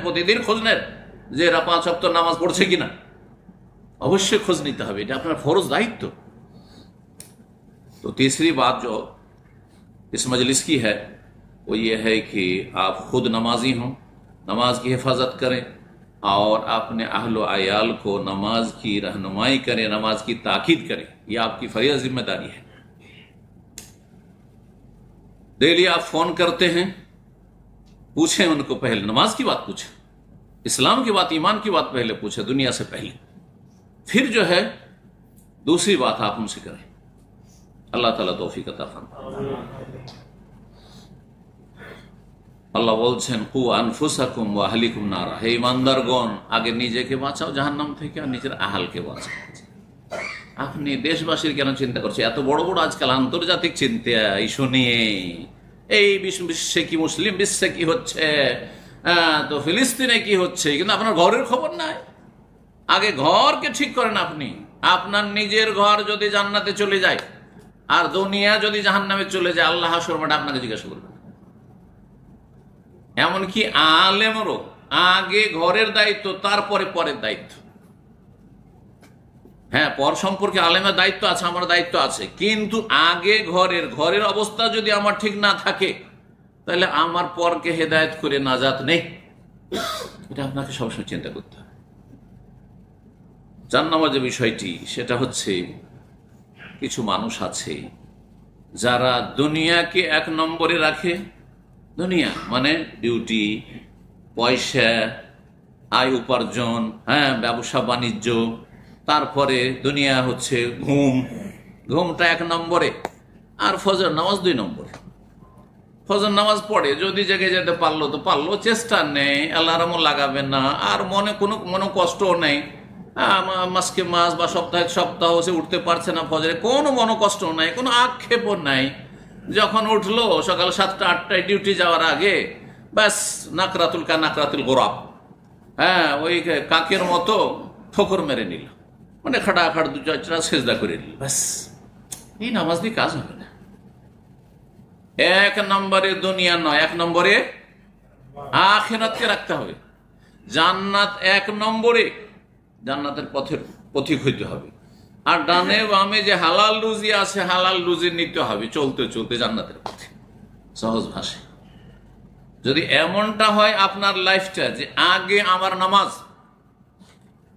প্রতিদিন খোঁজ নেন যে এরা 5 ওয়াক্ত নামাজ পড়ছে কিনা। अवश्य खोज नीते हैं, ये अपना फर्ज दायित्व। तो तीसरी बात जो इस मजलिस की है वो ये है कि आप खुद नमाजी हों, नमाज की हिफाजत करें और अपने अहल आयाल को नमाज की रहनुमाई करें, नमाज की ताकीद करें। यह आपकी फरीज़ जिम्मेदारी है। डेली आप फोन करते हैं, पूछें उनको, पहले नमाज की बात पूछें, इस्लाम की बात, ईमान की बात पहले पूछें, दुनिया से पहले, फिर जो है दूसरी बात आप उनसे करें। अल्लाह ताला तौफीक अता फरमाए। আল্লাহ বলছেন কু আনফুসাকুম ওয়া আহলিকুম নারা, হে ইমানদারগণ আগে নিজেকে বাঁচাও জাহান্নাম থেকে আর নিজের আহালকে বাঁচাও। আপনি দেশবাসীর কেন চিন্তা করছে? এত বড় বড় আজকাল আন্তর্জাতিক চিন্তা ইস্যু নিয়ে, এই বিশ্বে কি, মুসলিম বিশ্বে কি হচ্ছে, তো ফিলিস্তিনে কি হচ্ছে, কিন্তু আপনার ঘরের খবর নাই। আগে ঘরকে ঠিক করেন আপনি। আপনার নিজের ঘর যদি জান্নাতে চলে যায় আর দুনিয়া যদি জাহান্নামে চলে যায়, আল্লাহ হাসর মাঠে আপনাকে জিজ্ঞাসা করবেন। এমনকি আলেমেরও আগে ঘরের দায়িত্ব, তারপরে পরের দায়িত্ব। হ্যাঁ, পর সম্পর্কে আলেমের দায়িত্ব আছে, আমার দায়িত্ব আছে, কিন্তু আগে ঘরের অবস্থা যদি আমার ঠিক না থাকে তাহলে আমার পরকে হেদায়েত করে নাজাত নেই। এটা আপনাকে সবসময় চিন্তা করতে হবে। 4 নম্বর যে বিষয়টি, সেটা হচ্ছে কিছু মানুষ আছে যারা দুনিয়াকে 1 নম্বরে রাখে। দুনিয়া মানে ডিউটি, পয়সা, আয় উপার্জন, হ্যাঁ ব্যবসা বাণিজ্য, তারপরে দুনিয়া হচ্ছে ঘুমটা 1 নম্বরে, আর ফজর নামাজ 2 নম্বরে। ফজর নামাজ পড়ে, যদি জেগে যেতে পারলো তো পারলো, চেষ্টা নেই, অ্যালার্মও লাগাবে না, আর কোনো কষ্টও নেই। মাসকে মাস বা সপ্তাহ সে উঠতে পারছে না ফজরে, কোনো মনোকষ্ট নাই, কোনো আক্ষেপও নাই। যখন উঠলো সকাল 7টা 8টায় ডিউটি যাওয়ার আগে, ব্যাস নাকরাতুল গোরাব, হ্যাঁ ওই কাকের মতো ঠোকর মেরে নিল, মানে খাটাখাট 2-4 সেজদা করে নিল, ব্যাস। এই নামাজ দিয়ে কাজ হবে না। 1 নম্বরে দুনিয়া নয়, 1 নম্বরে আখিরাতকে রাখতে হবে। জান্নাত 1 নম্বরে, জান্নাতের পথিক হইতে হবে। আর ডানে বামে যে হালাল রুজি আছে, হালাল রুজি নিতে হবে চলতে চলতে জান্নাতের পথে, সহজ ভাষায়। যদি এমনটা হয় আপনার লাইফটা, যে আগে আমার নামাজ,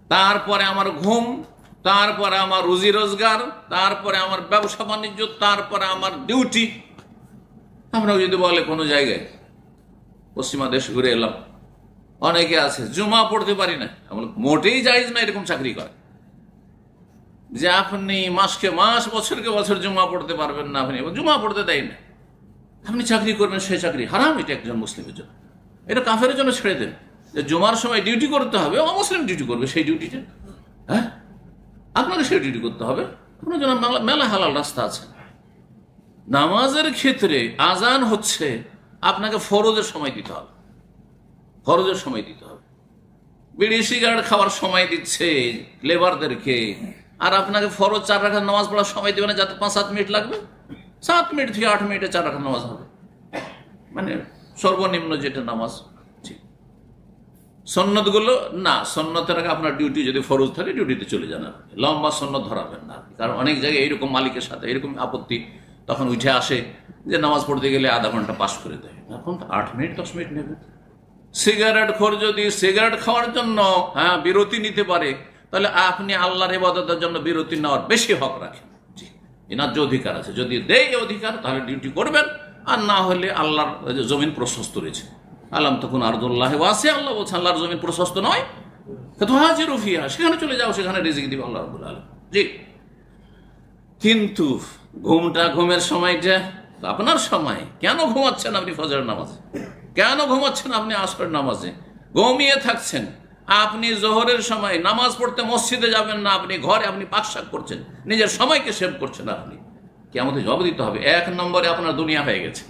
তারপরে আমার ঘুম, তারপরে আমার রুজি রোজগার, তারপরে আমার ব্যবসা বাণিজ্য, তারপরে আমার ডিউটি। আমরা যদি বলে কোনো জায়গায় পশ্চিমা দেশ ঘুরে এলাম, অনেকে আছে জুমা পড়তে পারি না, মোটেই জায়েজ না এরকম চাকরি করে, যে আপনি মাসকে মাস, বছরকে বছর জুমা পড়তে পারবেন না, আপনি জুমা পড়তে দেয় না, আপনি চাকরি করবেন, সে চাকরি হারাম। এটা একজন মুসলিমের জন্য, এটা কাফের জন্য ছেড়ে দেন। যে জুমার সময় ডিউটি করতে হবে, অমুসলিম ডিউটি করবে সেই ডিউটিটা। হ্যাঁ, আপনাকে সেই ডিউটি করতে হবে। আপনার জন্য মেলা হালাল রাস্তা আছে। নামাজের ক্ষেত্রে আজান হচ্ছে, আপনাকে ফরজের সময় দিতে হবে, ফরজের সময় দিতে হবে। বিড়ি সিগারেট খাওয়ার সময় দিচ্ছে লেবারদেরকে, আর আপনাকে ফরজ 4 রাকাত নামাজ পড়ার সময় দেবে না, যাতে 5-7 মিনিট লাগবে। 7 মিনিট থেকে 8 মিনিটে 4 রাকাত নামাজ হবে, মানে সর্বনিম্ন যেটা নামাজ। সন্ন্যত গুলো না, সন্ন্যতের আগে আপনার ডিউটি যদি ফরজ থাকে ডিউটিতে চলে যান, লম্বা সন্ন্যত ধরাবেন না। কারণ অনেক জায়গায় এইরকম মালিকের সাথে এরকম আপত্তি তখন উঠে আসে যে নামাজ পড়তে গেলে আধা ঘন্টা পাস করে দেয়, এখন 8 মিনিট 10 মিনিট নেবে। সিগারেট খোর যদি সিগারেট খাওয়ার জন্য বিরতি নিতে পারে, তাহলে আপনি আল্লাহর ইবাদতের জন্য বিরতি নেওয়ার বেশি হক রাখেন। এনার যে অধিকার আছে, যদি দেয় অধিকার তাহলে ডিউটি করবেন, আর না হলে আল্লাহর জমিন প্রশস্ত রয়েছে। আলাম তখন আরদুল্লাহ ওয়াসি, আল্লাহ বলছেন আল্লাহর জমিন প্রশস্ত নয়, তো হাজির রফিয়া, সেখানে চলে যাও, সেখানে রিজিক দিবে আল্লাহ রাব্বুল আলামিন। জি, কিন্তু ঘুমের সময়টা আপনার সময়। কেন ঘুমাচ্ছেন আপনি ফজরের নামাজে? কেন ঘুমাচ্ছেন আপনি আসরের নামাজে? ঘুমিয়ে থাকছেন। আপনি জোহরের সময় নামাজ পড়তে মসজিদে যাবেন না, আপনি ঘরে আপনি পাকশাক করছেন, নিজের সময়কে সেভ করছেন। আপনি কিয়ামতে জবাব দিতে হবে। 1 নম্বরে আপনার দুনিয়া হয়ে গেছে।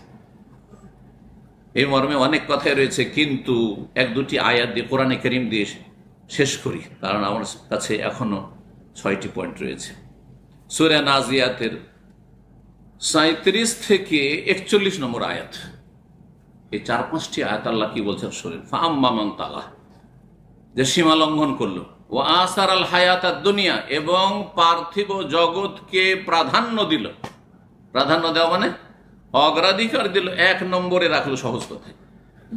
এই মর্মে অনেক কথাই রয়েছে, কিন্তু 1-2টি আয়াত দিয়ে, কোরআনে কারীম দিয়ে শেষ করি, কারণ আমার কাছে এখনো 6টি পয়েন্ট রয়েছে। সূরা নাজিয়াতের 37 থেকে 41 নম্বর আয়াত, এই 4-5টি আয়াত আল্লাহ কি বলছেন শোনেন। ফাআম্মা মান তাগা, যে সীমা লঙ্ঘন করলো, ও আসারাল হায়াতাদ দুনিয়া, এবং পার্থিব জগৎকে প্রাধান্য দিল। প্রাধান্য দেওয়া মানে অগ্রাধিকার দিল, 1 নম্বরে রাখলো। সহজ কথায়,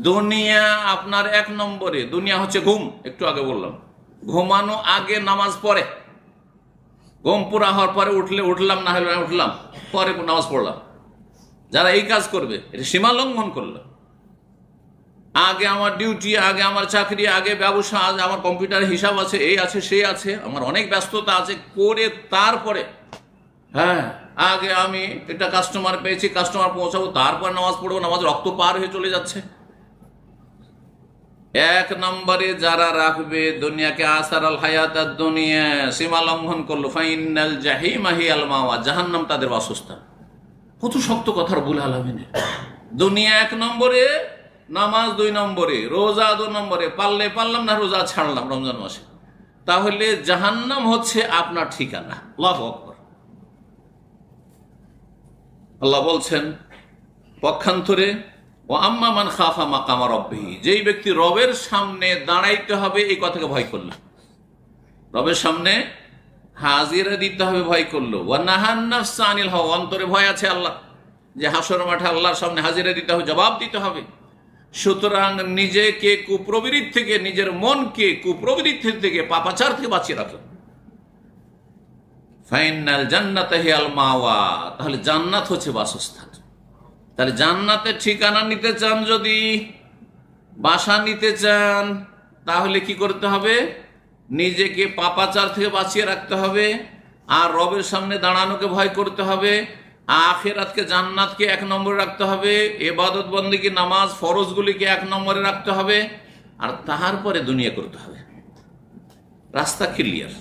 দুনিয়া আপনার 1 নম্বরে। দুনিয়া হচ্ছে ঘুম, একটু আগে বললাম, ঘুমানো আগে নামাজ পড়ে, ঘুম পুরা হওয়ার পরে উঠলাম, না হলে উঠলাম, পরে নামাজ পড়লাম। যারা এই কাজ করবে, এটা সীমা লঙ্ঘন করলো। আগে আমার ডিউটি, আগে আমার চাকরি, আগে ব্যবসা, আগে আমার কম্পিউটার হিসাব আছে, এই আছে সেই আছে, আমার অনেক ব্যস্ততা আছে, করে তারপরে আগে আমি একটা কাস্টমার পেয়েছি, কাস্টমার পৌঁছাবো, তারপর নামাজ পড়বো, নামাজ রক্ত পার হয়ে চলে যাচ্ছে। 1 নম্বরে যারা রাখবে দুনিয়াকে, আসারাল হায়াতাদ দুনিয়া, সীমা লঙ্ঘন করলো, ফাইনাল জাহিমা হিয়াল মাওয়া, জাহান্নাম তাদের বাসস্থান। কত শক্ত কথা রব্বুল আলামিনের। দুনিয়া 1 নম্বরে, নামাজ 2 নম্বরে, রোজা 2 নম্বরে, পারলে পারলাম, না রোজা ছাড়লাম রমজান মাসে, তাহলে জাহান্নাম হচ্ছে আপনার ঠিকানা। আল্লাহু আকবার। আল্লাহ বলছেন পক্ষান্তরে, ও আম্মা মান খাফা মাকামা রাব্বিহি, যেই ব্যক্তি রবের সামনে দাঁড়াইতে হবে এই কথাকে ভয় করলো, রবের সামনে হাজিরা দিতে হবে ভয় করলো, ওয়া নাহান নাফসা আনিল হাওয়া, অন্তরে ভয় আছে আল্লাহ, যে হাসর মাঠে আল্লাহর সামনে হাজিরা দিতে হবে, জবাব দিতে হবে। সুতরাং নিজেকে কুপ্রবৃত্তি থেকে, নিজের মনকে কুপ্রবৃত্তি থেকে, পাপাচার থেকে বাঁচিয়ে রাখো। ফাইনাল জান্নাতে হিয়াল মাওয়া, তাহলে জান্নাত হচ্ছে বাসস্থান। তাহলে জান্নাতের ঠিকানা নিতে চান, যদি বাসা নিতে চান, তাহলে কি করতে হবে? নিজেকে পাপাচার থেকে বাঁচিয়ে রাখতে হবে, আর রবের সামনে দাঁড়ানোকে ভয় করতে হবে, আখিরাতকে, জান্নাতকে 1 নম্বরে রাখতে হবে, ইবাদত বন্দেগী, নামাজ, ফরজগুলিকে 1 নম্বরে রাখতে হবে, আর তারপরে দুনিয়া করতে হবে। রাস্তা ক্লিয়ার,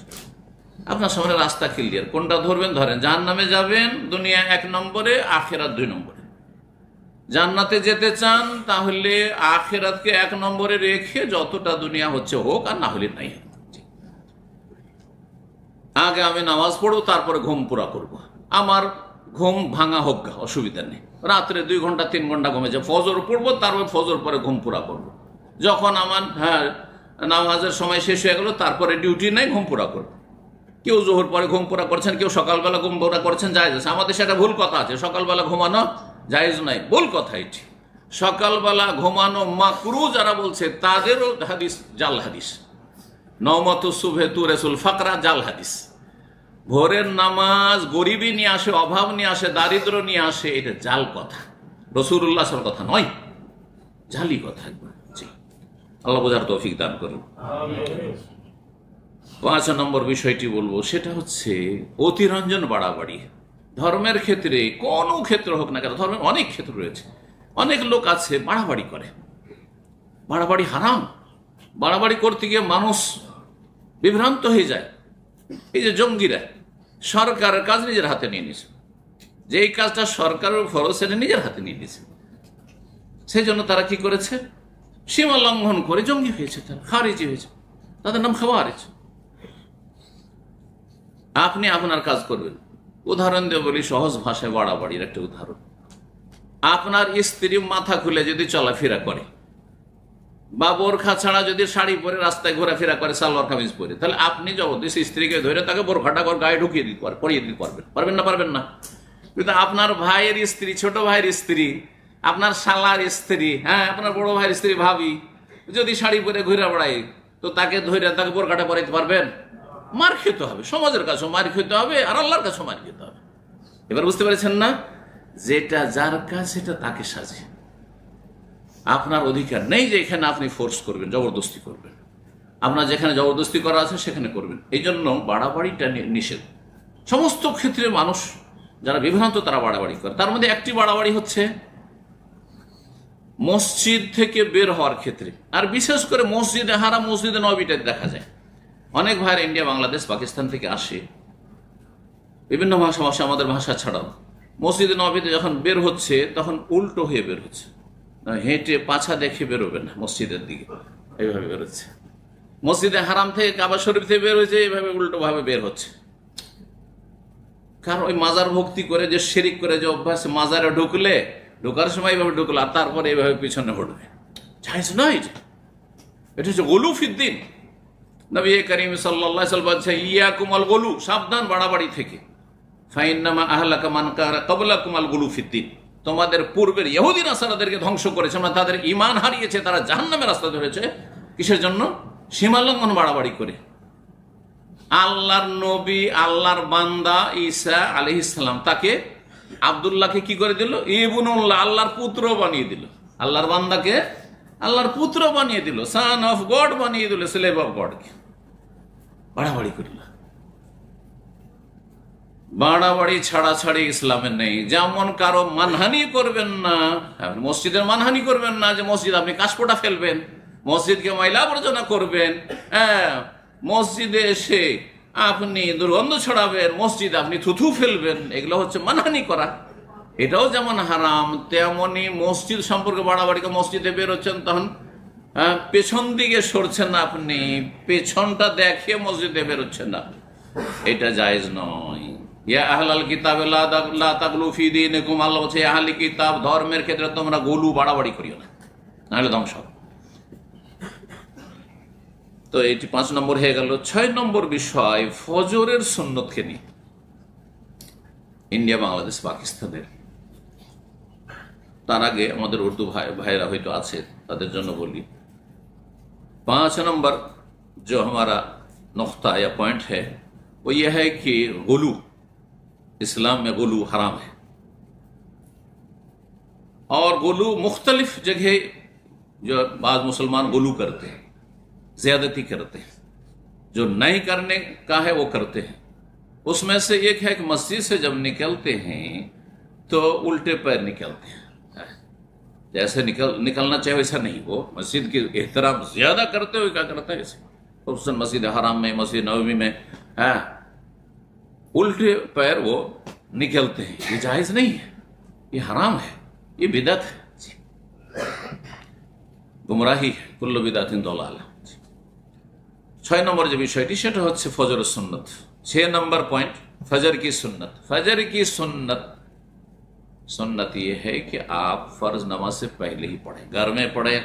আপনার সামনে রাস্তা ক্লিয়ার। কোনটা ধরবেন ধরেন। জাহান্নামে যাবেন, দুনিয়া 1 নম্বরে, আখিরাত 2 নম্বরে। জান্নাতে যেতে চান, তাহলে আখিরাতকে 1 নম্বরে রেখে যতটা দুনিয়া হচ্ছে হোক, আর না হলে নাই। আগে আমি নামাজ পড়বো, তারপরে ঘুম পুরা করবো। আমার ঘুম ভাঙা হোক, অসুবিধা নেই। রাত্রে 2 ঘন্টা 3 ঘন্টা ঘুমেছে, ফজর পড়বো, তারপরে ফজর পরে ঘুম পুরা করবো। যখন আমার নামাজের সময় শেষ হয়ে গেল, তারপরে ডিউটি নেই, ঘুম পুরা করবো। কেউ জোহর পরে ঘুম পুরা করছেন, কেউ সকালবেলা ঘুম পুরা করছেন, জায়েজ আছে। আমাদের সেটা ভুল কথা আছে, সকালবেলা ঘুমানো জায়েজ নাই, ভুল কথা এটি। সকালবেলা ঘুমানো মাকরু যারা বলছে, তাদেরও হাদিস জাল হাদিস। নওমাতু সুবহে তু রাসূল ফাকরা, জাল হাদিস। ভোরের নামাজ গরিবী নিয়ে আসে, অভাব নিয়ে আসে, দারিদ্র নিয়ে আসে, এটা জাল কথা, রাসূলুল্লাহ সাল্লাল্লাহু আলাইহি ওয়াসাল্লাম কথা নয়, জালি কথা। জি, আল্লাহ বোঝার তৌফিক দান করুন। 5 নম্বর বিষয়টি বলবো, সেটা হচ্ছে অতিরঞ্জন বাড়াবাড়ি। ধর্মের ক্ষেত্রে, কোনো ক্ষেত্র হোক না কেন, ধর্মের অনেক ক্ষেত্র রয়েছে, অনেক লোক আছে বাড়াবাড়ি করে। বাড়াবাড়ি হারাম, বাড়াবাড়ি করতে গিয়ে মানুষ বিভ্রান্ত হয়ে যায়। এই যে জঙ্গিরা সরকারের কাজ নিজের হাতে নিয়ে নিয়েছে, যে এই কাজটা সরকারের ফরজ সেটা নিজের হাতে নিয়ে নিয়েছে, সেই জন্য তারা কি করেছে, সীমা লঙ্ঘন করে জঙ্গি হয়েছে, তারা খারিজি হয়েছে, তাদের নাম খাওয়ারিজ। আপনি আপনার কাজ করবেন। উদাহরণ দিয়ে বলি, সহজ ভাষায় বাড়াবাড়ির একটা উদাহরণ। আপনার স্ত্রী মাথা খুলে যদি চলাফেরা করে বা বোরখা ছাড়া যদি শাড়ি পরে রাস্তায় ঘোরাফেরা করে, সালোয়ার কামিজ পরে, তাহলে আপনি জবরদস্তি স্ত্রীকে ধরে তাকে বোরখাটা গায়ে ঢুকিয়ে দিতে পারবেন, পরিয়ে দিতে পারবেন, পারবেন না? পারবেন না। কিন্তু আপনার ভাইয়ের স্ত্রী, ছোট ভাইয়ের স্ত্রী, আপনার শালার স্ত্রী, হ্যাঁ আপনার বড় ভাইয়ের স্ত্রী ভাবি যদি শাড়ি পরে ঘুরে বেড়ায়, তো তাকে ধরে তাকে বোরখাটা পরাইতে পারবেন? মার খেতে হবে, সমাজের কাছেও মার খেতে হবে, আর আল্লাহর কাছেও মার খেতে হবে। এবার বুঝতে পেরেছেন না? যেটা যার কাজ সেটা তাকে সাজে। আপনার অধিকার নেই যে এখানে আপনি ফোর্স করবেন, জবরদস্তি করবেন। আপনার যেখানে জবরদস্তি করা আছে সেখানে করবেন। এই জন্য বাড়াবাড়িটা নিষেধ। সমস্ত ক্ষেত্রে মানুষ যারা বিভ্রান্ত তারা বাড়াবাড়ি করে। তার মধ্যে একটি বাড়াবাড়ি হচ্ছে মসজিদ থেকে বের হওয়ার ক্ষেত্রে, আর বিশেষ করে মসজিদে হারাম, মসজিদে নববীতে দেখা যায় অনেক ভাইয়ের ইন্ডিয়া, বাংলাদেশ, পাকিস্তান থেকে আসে, বিভিন্ন ভাষা আমাদের ভাষা ছাড়াও, মসজিদে নববীতে যখন বের হচ্ছে তখন উল্টো হয়ে বের হচ্ছে, হেঁটে পাছা দেখে বেরোবে না মসজিদের দিকে, এইভাবে বেরোচ্ছে। মসজিদে হারাম থেকে কাবা শরীফ থেকে বের হয়েছে, এইভাবে উল্টো ভাবে বের হচ্ছে। কারণ ওই মাজার ভক্তি করে যে শিরিক করে যে অভ্যাস, মাজারে ঢুকলে ঢোকার সময় এইভাবে ঢুকলো আর তারপরে এইভাবে পিছনে ঘটবে, জায়েজ নয়। এটা হচ্ছে গুলু ফিদ্দিন। নবী করিম সাল্লাল্লাহু আলাইহি ওয়াসাল্লাম বলেছেন, ইয়াকুমুল গুলু, সাবধান বাড়াবাড়ি থেকে। ফাইন্নামা আহলাকা মান কানা ক্বাবলাকুমুল গুলু ফিদ্দিন, তোমাদের পূর্বের ইহুদি নাসারাদেরকে ধ্বংস করেছে, মানে তাদের ঈমান হারিয়েছে, তারা জাহান্নামের রাস্তা ধরেছে। কিসের জন্য? সীমালঙ্ঘন, বাড়াবাড়ি করে। আল্লাহর নবী, আল্লাহর বান্দা ঈসা আলাইহিস সালাম, তাকে আব্দুল্লাহকে কি করে দিল? ইবনুল্লাহ, আল্লাহর পুত্র বানিয়ে দিল। আল্লাহর বান্দাকে আল্লাহর পুত্র বানিয়ে দিল, সান অফ গড বানিয়ে দিল, স্লেভ অফ গডকে। বাড়াবাড়ি করিল। বাড়াবাড়ি ছাড়াছাড়ি ইসলামের নেই। যেমন কারো মানহানি করবেন না, মসজিদের মানহানি করবেন না, যে মসজিদ আপনি কাশপোটা ফেলবেন, মসজিদকে ময়লা আবর্জনা করবেন, হ্যাঁ মসজিদে এসে আপনি দুর্গন্ধ ছড়াবেন, মসজিদে আপনি থুথু ফেলবেন, এগুলো হচ্ছে মানহানি করা। এটাও যেমন হারাম, তেমনি মসজিদ সম্পর্কে বাড়াবাড়ি। মসজিদে বেরোচ্ছেন তখন পেছন দিকে সরছেন না, আপনি পেছনটা দেখে মসজিদে বেরোচ্ছেন না, এটা জায়েজ নয়। ইয়া আহলাল কিতাব লা তাগলু ফি দীনিকুম, আল্লাহ বলছে আহলি কিতাব, ধর্মের ক্ষেত্রে তোমরা গলু বাড়াবাড়ি করিও না, নাহলে ধ্বংস। তো এটি 5 নম্বর হয়ে গেল। 6 নম্বর বিষয় ফজরের সুন্নতকে নিয়ে। ইন্ডিয়া, বাংলাদেশ, পাকিস্তানের, তার আগে আমাদের উর্দু ভাইরা হয়তো আছে, তাদের জন্য বলি। 5 नंबर जो हमारा नुक्ता या पॉइंट है वो ये है कि गुलू, इस्लाम में गुलू हराम है। और गुलू मुख्तलिफ जगह जो बाद मुसलमान गुलू करते हैं, ज्यादती करते हैं, जो नहीं करने का है वो करते हैं। उसमें से एक है कि मस्जिद से जब निकलते हैं तो उल्टे पैर निकलते हैं, जैसे निकलना चाहिए वैसा नहीं, वो मस्जिद की एहतराम ज्यादा करते हुए क्या करता है ऐसे, खुसूसन मस्जिद हराम में, मस्जिद नबवी में उल्टे पैर वो निकलते हैं। ये जायज नहीं है, ये हराम है, ये बिदअत है, गुमराही है, कुल्लु बिदअतिन दलाला। 6 নম্বর যে বিষয়টি সেটা হচ্ছে ফজরের সুন্নত। 6 নম্বর পয়েंट फजर की सुन्नत। फजर की सुन्नत ये है कि आप फर्ज नमाज से पहले ही पढ़ें, घर में पढ़े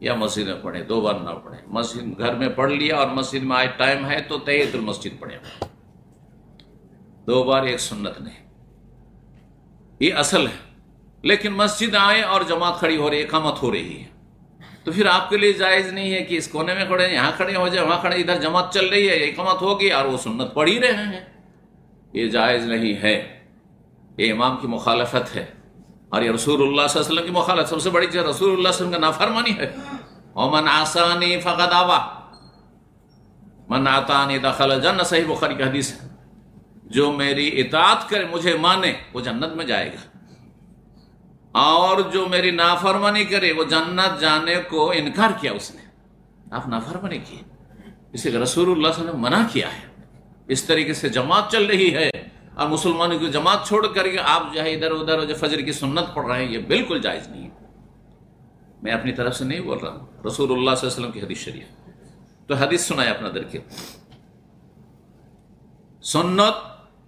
या मस्जिद में पढ़े, 2 बार ना पढ़े। मस्जिद घर में पढ़ लिया और मस्जिद में आए टाइम है तो तहियतुल मस्जिद पढ़े, 2 बार एक सुन्नत नहीं, ये असल है। लेकिन मस्जिद आए और जमात खड़ी हो रही है, इकामत हो रही है, तो फिर आपके लिए जायज नहीं है कि इस कोने में खड़े, यहाँ खड़े हो जाए, वहां खड़े, इधर जमात चल रही है, इकामत होगी और वो सुन्नत पढ़ ही रहे हैं, ये जायज नहीं है। ये इमाम की मुखालफत है और ये रसूलुल्लाह सल्लल्लाहु अलैहि वसल्लम की मुखालफत, सबसे बड़ी चीज रसूलुल्लाह सल्लल्लाहु अलैहि वसल्लम का नाफरमानी है। और मन आसानी फक़द आवा, मन आतानी दखल जन्नत, सही बुखारी की हदीस है। जो मेरी इताअत करे, मुझे माने, वो जन्नत में जाएगा, और जो मेरी नाफरमानी करे वो जन्नत जाने को इनकार किया उसने, आप नाफरमानी की, इसे रसूलुल्लाह सल्लल्लाहु अलैहि वसल्लम मना किया है। इस तरीके से जमात चल रही है और मुसलमानों की जमात छोड़ करके आप जो है इधर उधर जो फजर की सुन्नत पढ़ रहे हैं, ये बिल्कुल जायज नहीं है। मैं अपनी तरफ से नहीं बोल रहा हूँ, रसूलुल्लाह सल्लल्लाहु अलैहि वसल्लम की हदीस शरीफ। तो हदीस सुनाए আপনাদেরকে। সুন্নত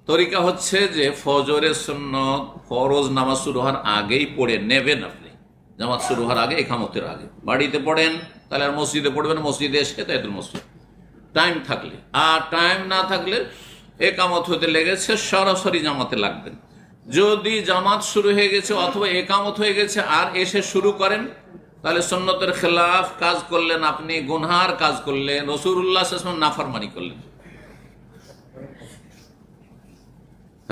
তরিকা হচ্ছে যে ফজরের সুন্নত ফরজ নামাজ শুরু হওয়ার আগেই পড়ে নেবেন। আপনি জামাত শুরু হওয়ার আগে, ইকামতের আগে বাড়িতে পড়েন, তাহলে আর মসজিদে পড়বেন, মসজিদে এসে তাইতুল মসজিদ টাইম থাকলে। আর টাইম না থাকলে একামত হতে লেগেছে, সরাসরি জামাতে লাগবেন। যদি জামাত শুরু হয়ে গেছে অথবা একামত হয়ে গেছে আর এসে শুরু করেন, তাহলে সুন্নতের খেলাফ কাজ করলেন, আপনি গুনহার কাজ করলেন, রাসূলুল্লাহ সাল্লাল্লাহু আলাইহি ওয়াসাল্লাম নাফরমানি করলেন।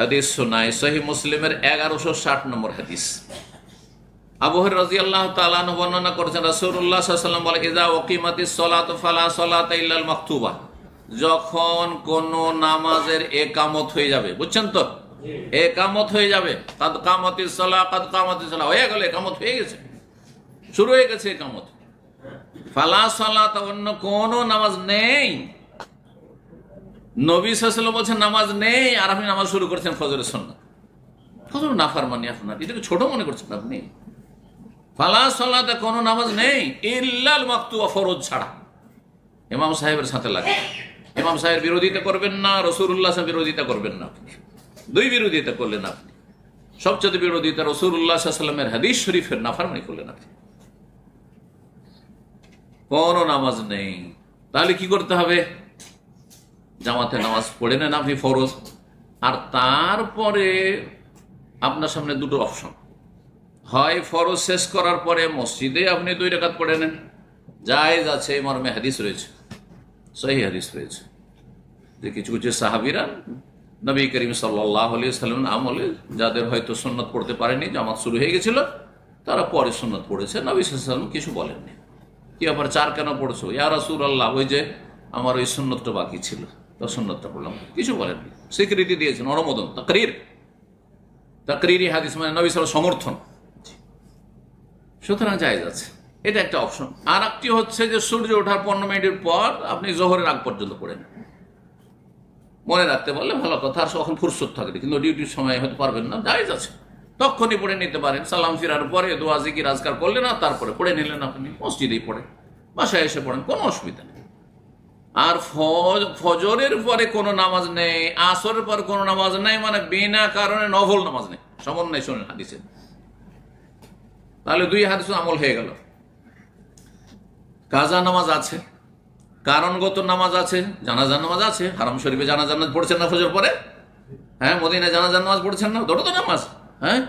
হাদিস শোনায় সহিহ মুসলিমের 1160 নম্বর হাদিস। আবু হুরায়রা রাদিয়াল্লাহু তাআলা আনহু বর্ণনা করেছেন, রাসূলুল্লাহ সাল্লাল্লাহু আলাইহি ওয়াসাল্লাম বলে, ইযা উকিমাতিস সালাতু ফালা সালাতা ইল্লাল মাকতুবা। যখন কোন নামাজের একামত হয়ে যাবে, বুঝছেন তো, একামত হয়ে যাবে, কাদ কামাতিস সালাহ, কাদ কামাতিস সালাহ হয়ে গেল, একামত হয়ে গেছে, শুরু হয়ে গেছে একামত। ফালা সালাতা, অন্য কোন নামাজ নেই। নবী সাল্লাল্লাহু আলাইহি ওয়াসাল্লাম বলছেন নামাজ নেই, আর আপনি নামাজ শুরু করেছেন ফজরের সুন্নাত। কত নাফরমানি আপনার, এটাকে ছোট মনে করছেন আপনি। ফালা সালাতা, কোন নামাজ নেই, ইল্লাল মাকতুবা, ফরজ ছাড়া। ইমাম সাহেবের সাথে লাগে, ইমাম সাহেবের বিরোধিতা করবেন না, রাসূলুল্লাহ সাল্লাল্লাহু আলাইহি ওয়াসাল্লাম বিরোধিতা করবেন না। আপনি দুই বিরোধিতা করলেন, আপনি সবচেয়ে বিরোধিতা রাসূলুল্লাহ সাল্লাল্লাহু আলাইহি ওয়াসাল্লামের হাদিস শরীফের নাফরমানি করলেন আপনি। কোন নামাজ নেই, তাহলে কি করতে হবে? জামাতে নামাজ পড়ে নেন আপনি ফরজ, আর তারপরে আপনার সামনে দুটো অপশন, হয় ফরজ শেষ করার পরে মসজিদে আপনি 2 রাকাত পড়ে নেন, জায়েজ আছে, এই মর্মে হাদিস রয়েছে, সহিহ হাদিস রয়েছে যে কিছু কিছু সাহাবীরা নবী করিম সাল্লাল্লাহু আলাইহি ওয়াসাল্লামের আমলে যাদের হয়তো সুন্নাত পড়তে পারেনি, জামাত শুরু হয়ে গেছিল, তারা পরে সুন্নাত পড়েছে, নবী সাল্লাল্লাহু আলাইহি ওয়াসাল্লাম কিছু বলেননি। কি ব্যাপার, 4 কেন পড়ছো? ইয়া রাসূলুল্লাহ, ওই যে আমার ওই সুন্নতটা বাকি ছিল, তো সুন্নতটা পড়লাম, কিছু বলেননি, স্বীকৃতি দিয়েছেন, অনুমোদন, তাকরীরি হাদিস মানে নবী সাল্লাল্লাহু আলাইহি ওয়াসাল্লাম সমর্থন। সুতরাং জায়েজ আছে, এটা একটা অপশন। আর একটি হচ্ছে যে সূর্য ওঠার 15 মিনিটের পর আপনি জোহরের আগ পর্যন্ত পড়েন, মনে রাখতে পারলে ভালো কথা, আর তখন ফুরসত থাকবে, কিন্তু ডিউটির সময় হয়তো পারবেন না, জায়েজ আছে, তখনই পড়ে নিতে পারেন। সালাম ফিরার পরে দোয়া জিকির আজকার করলেন, আর তারপরে পড়ে নিলেন, আপনি মসজিদেই পড়েন, বাসায় এসে পড়েন, কোনো অসুবিধা নেই। আর ফজরের পরে কোনো নামাজ নেই, আসরের পর কোনো নামাজ নেই, মানে বিনা কারণে নফল নামাজ নেই, সমন্বয় শোনেন হাদিসে, তাহলে 2 হাদিস আমল হয়ে গেল। কাজা নামাজ আছে, কারণগত নামাজ আছে, জানাজার নামাজ আছে। হারাম শরীফে জানাজার নামাজ পড়ছেন না ফজর পরে? হ্যাঁ, মদিনায় জানাজার নামাজ পড়ছেন না? দুটো তো নামাজ। হ্যাঁ,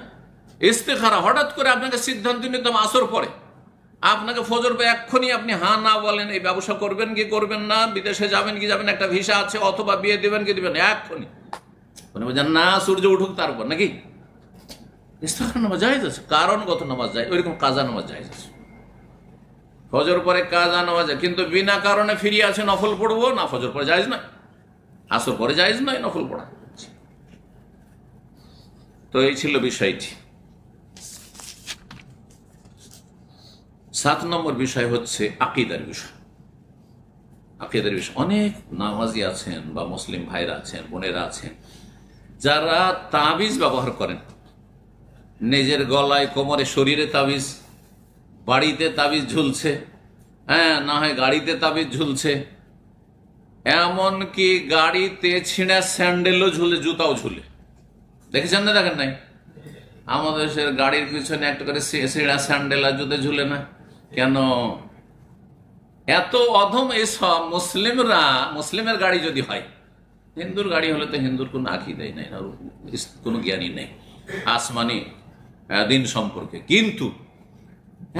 ইস্তেখারা, হঠাৎ করে আপনাকে সিদ্ধান্ত নিতে হবে আসর পরে, আপনাকে ফজর পরে এক্ষুনি আপনি হ্যাঁ না বলেন, এই ব্যবসা করবেন কি করবেন না, বিদেশে যাবেন কি যাবেন, একটা ভিসা আছে, অথবা বিয়ে দিবেন কি দিবেন, এক্ষুনি বলছেন না, সূর্য উঠুক তারপর, নাকি? ইস্তেখারা নামাজ জায়েজ আছে, কারণগত নামাজ যায়, ওইরকম কাজা নামাজ জায়েজ আছে। ফজর পরে কাজা নামাজ, কিন্তু বিনা কারণে ফিরিয়ে আছে নফল পড়বো না, ফজর পরে জায়েজ নয়, আসর পরে জায়েজ নয় নফল পড়া। তো এই ছিল বিষয়টি। 7 নম্বর বিষয় হচ্ছে আকীদার বিষয়। আকীদার বিষয়, অনেক নামাজি আছেন বা মুসলিম ভাইরা আছেন, বোনেরা আছেন, যারা তাবিজ ব্যবহার করেন, নিজের গলায়, কোমরে, শরীরে তাবিজ, বাড়িতে তাবিজ ঝুলছে, হ্যাঁ, না হয় গাড়িতে তাবিজ ঝুলছে, এমনকি গাড়িতে ছিঁড়া স্যান্ডেলও ঝুলে, জুতাও ঝুলে। দেখেছেন না? দেখেন নাই? আমাদের দেশের গাড়ির পিছনে একটা করে ছিঁড়া স্যান্ডেল আর জুতে ঝুলে না কেন? এত অধম এসব মুসলিমরা। মুসলিমের গাড়ি যদি হয়, হিন্দুর গাড়ি হলে তো হিন্দুর কোনো আকীদাই নাই, কোনো জ্ঞানই নেই আসমানি দিন সম্পর্কে, কিন্তু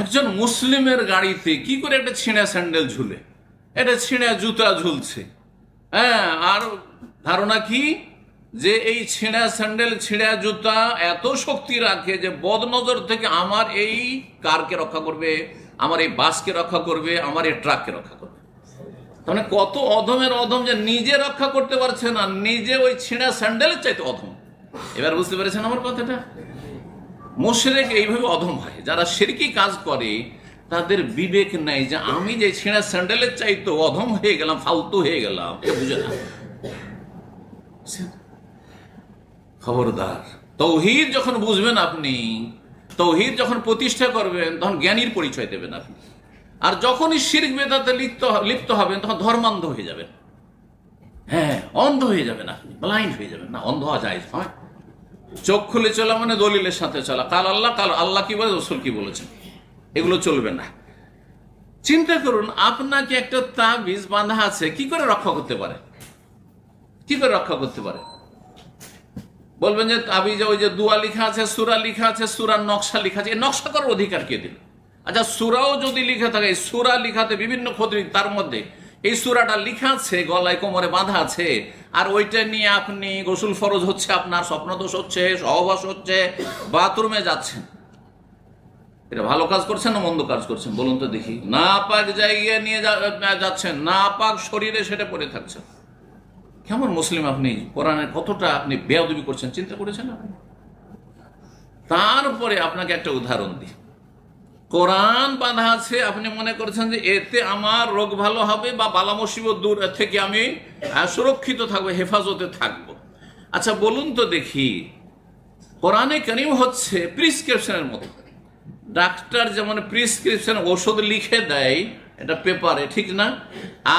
একজন মুসলিমের গাড়িতে কি করে একটা ছিঁড়া স্যান্ডেল ঝুলে, এটা ছিঁড়া জুতা ঝুলছে, হ্যাঁ, আর ধারণা কি যে এই ছিঁড়া স্যান্ডেল, ছিঁড়া জুতা এত শক্তি রাখে যে বদনজর থেকে আমার এই কারকে রক্ষা করবে, আমার এই বাসকে রক্ষা করবে, আমার এই ট্রাককে রক্ষা করবে। তাহলে কত অধমের অধম যে নিজে রক্ষা করতে পারছে না, নিজে ওই ছিঁড়া স্যান্ডেলের চাইতে অধম। এবার বুঝতে পেরেছেন আমার কথাটা? মুশরিক এইভাবে অধম হয়, যারা শিরকি কাজ করে তাদের বিবেক নাই যে আমি যে ছেঁড়া স্যান্ডেলের চাইতো অধম হয়ে গেলাম, ফালতু হয়ে গেলাম, এ বুঝে না। খবরদার, তৌহিদ যখন বুঝবেন আপনি, তৌহিদ যখন প্রতিষ্ঠা করবেন, তখন জ্ঞানীর পরিচয় দেবেন আপনি। আর যখনই শিরক বেদাতে লিপ্ত হবেন, তখন ধর্মান্ধ হয়ে যাবেন। হ্যাঁ, অন্ধ হয়ে যাবেন আপনি, ব্লাইন্ড হয়ে যাবেন। না, অন্ধ হওয়া যায় হয়। চোখ খুলে চলা মানে দলিলের সাথে চলা, কাল আল্লাহ কি বলে, রসুল কি বলেছেন, এগুলো চলবে না। চিন্তা করুন, আপনাকে একটা তাবিজ বাঁধা আছে, কি করে রক্ষা করতে পারে? কি করে রক্ষা করতে পারে? বলবেন যে তাবিজে ওই যে দুয়া লিখা আছে, সূরা লিখা আছে, সূরার নকশা লিখা আছে, এই নকশা করার অধিকার কে দিল? আচ্ছা, সূরাও যদি লিখে থাকে, সূরা লিখাতে বিভিন্ন ক্ষতি, তার মধ্যে এই সূরাটা লিখা আছে, গলায় কোমরে বাঁধা আছে, আর ওইটা নিয়ে আপনি গোসল ফরজ হচ্ছে, আপনার স্বপ্নদোষ হচ্ছে, সহবাস হচ্ছে, বাথরুমে যাচ্ছেন, এটা ভালো কাজ করছেন না মন্দ কাজ করছেন বলুন তো দেখি? না পাক জায়গায় নিয়ে যাচ্ছেন, না পাক শরীরে সেটা পড়ে থাকছেন। কেমন মুসলিম আপনি? কোরআনের কতটা আপনি বেয়াদবি করছেন চিন্তা করেছেন আপনি? তারপরে আপনাকে একটা উদাহরণ দিই। কোরআন বাঁধা আছে, আপনি মনে করছেন যে এতে আমার রোগ ভালো হবে বা বালা মুসিবত দূর থেকে আমি সুরক্ষিত থাকবো, হেফাজতে থাকবো। আচ্ছা বলুন তো দেখি, কোরআনে কারীম হচ্ছে প্রিসক্রিপশনের মতো। ডাক্তার যেমন প্রিসক্রিপশন ওষুধ লিখে দেয়, এটা পেপারে, ঠিক না?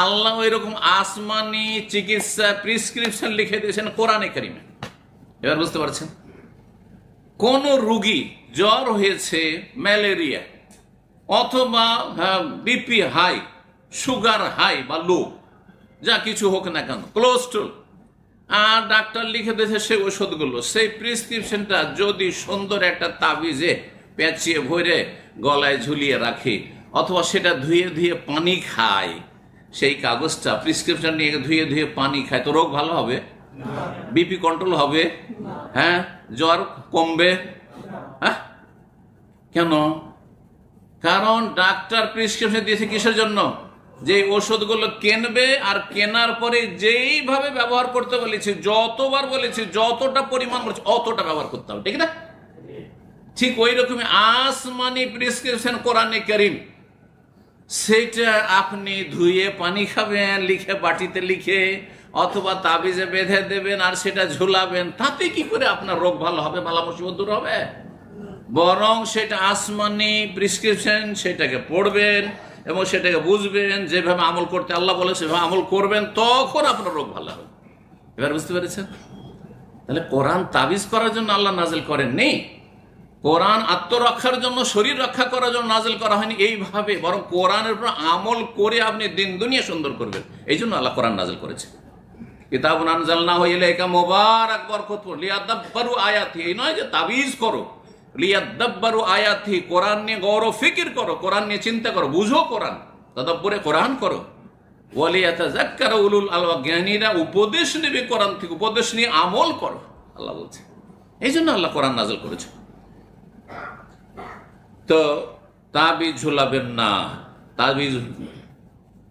আল্লাহ এরকম আসমানি চিকিৎসা প্রিসক্রিপশন লিখে দিয়েছেন কোরআনে কারীমে। এবার বুঝতে পারছেন? কোন রোগী জ্বর হয়েছে, ম্যালেরিয়া অথবা বিপি হাই, সুগার হাই বা লো, যা কিছু হোক না কেন, কোলেস্ট্রল, আর ডাক্তার লিখে দিয়েছে সেই ওষুধগুলো, সেই প্রিসক্রিপশনটা যদি সুন্দর একটা তাবিজে পেঁচিয়ে ভরে গলায় ঝুলিয়ে রাখি, অথবা সেটা ধুয়ে ধুয়ে পানি খায়, সেই কাগজটা প্রিসক্রিপশন নিয়ে ধুয়ে ধুয়ে পানি খায়, তো রোগ ভালো হবে? বিপি কন্ট্রোল হবে? হ্যাঁ, জ্বর কমবে? হ্যাঁ, কেন? কারণ ডাক্তার প্রিসক্রিপশন দিয়েছে কিসের জন্য? যে ওষুধগুলো কিনবে, আর কেনার পরে যেইভাবে ব্যবহার করতে বলেছে, যতবার বলেছে, যতটা পরিমাণ বলেছে, অতটা ব্যবহার করতে হবে, ঠিক না? ঠিক ওই রকমই আসমানি প্রিসক্রিপশন কোরআনে কারীম, সেটা আপনি ধুয়ে পানি খাবেন, লিখে বাটিতে লিখে, অথবা তাবিজে বেঁধে দেবেন আর সেটা ঝুলাবেন, তাতে কি করে আপনার রোগ ভালো হবে, বালা মুসিবত দূর হবে? বরং সেটা আসমানি প্রিসক্রিপশন, সেটাকে পড়বেন এবং সেটাকে বুঝবেন, যেভাবে আমল করতে আল্লাহ বলে সেভাবে আমল করবেন, তখন আপনার রোগ ভালো হবে। এবার বুঝতে পেরেছেন? তাহলে কোরআন তাবিজ করার জন্য আল্লাহ নাজিল করেননি, কোরআন আত্মরক্ষার জন্য, শরীর রক্ষা করার জন্য নাজিল করা হয়নি এইভাবে, বরং কোরআনের উপর আমল করে আপনি দিন দুনিয়া সুন্দর করবেন, এই জন্য আল্লাহ কোরআন নাজিল করেছে। কিতাবুন আনজালনাহু ইলাইকা মুবারাক, বরকতপূর্ণ, লিয়াদাব্বারু আয়াতি, এই নয় যে তাবিজ করো, লিয়াদাব্বারু আয়াতি, কোরআন নিয়ে গৌর ফিকির করো, কোরআন নিয়ে চিন্তা করো, বুঝো কোরআন, তাদাব্বুরে কোরআন করো, ওয়ালিয়াতাযাক্কারু উলুল আলবাব, জ্ঞানীরা উপদেশ নেবে কোরআন থেকে, উপদেশ নিয়ে আমল করো, আল্লাহ বলছে। এই জন্য আল্লাহ কোরআন নাজিল করেছে। তো তাবিজ ঝুলাবেন না। তাবিজ,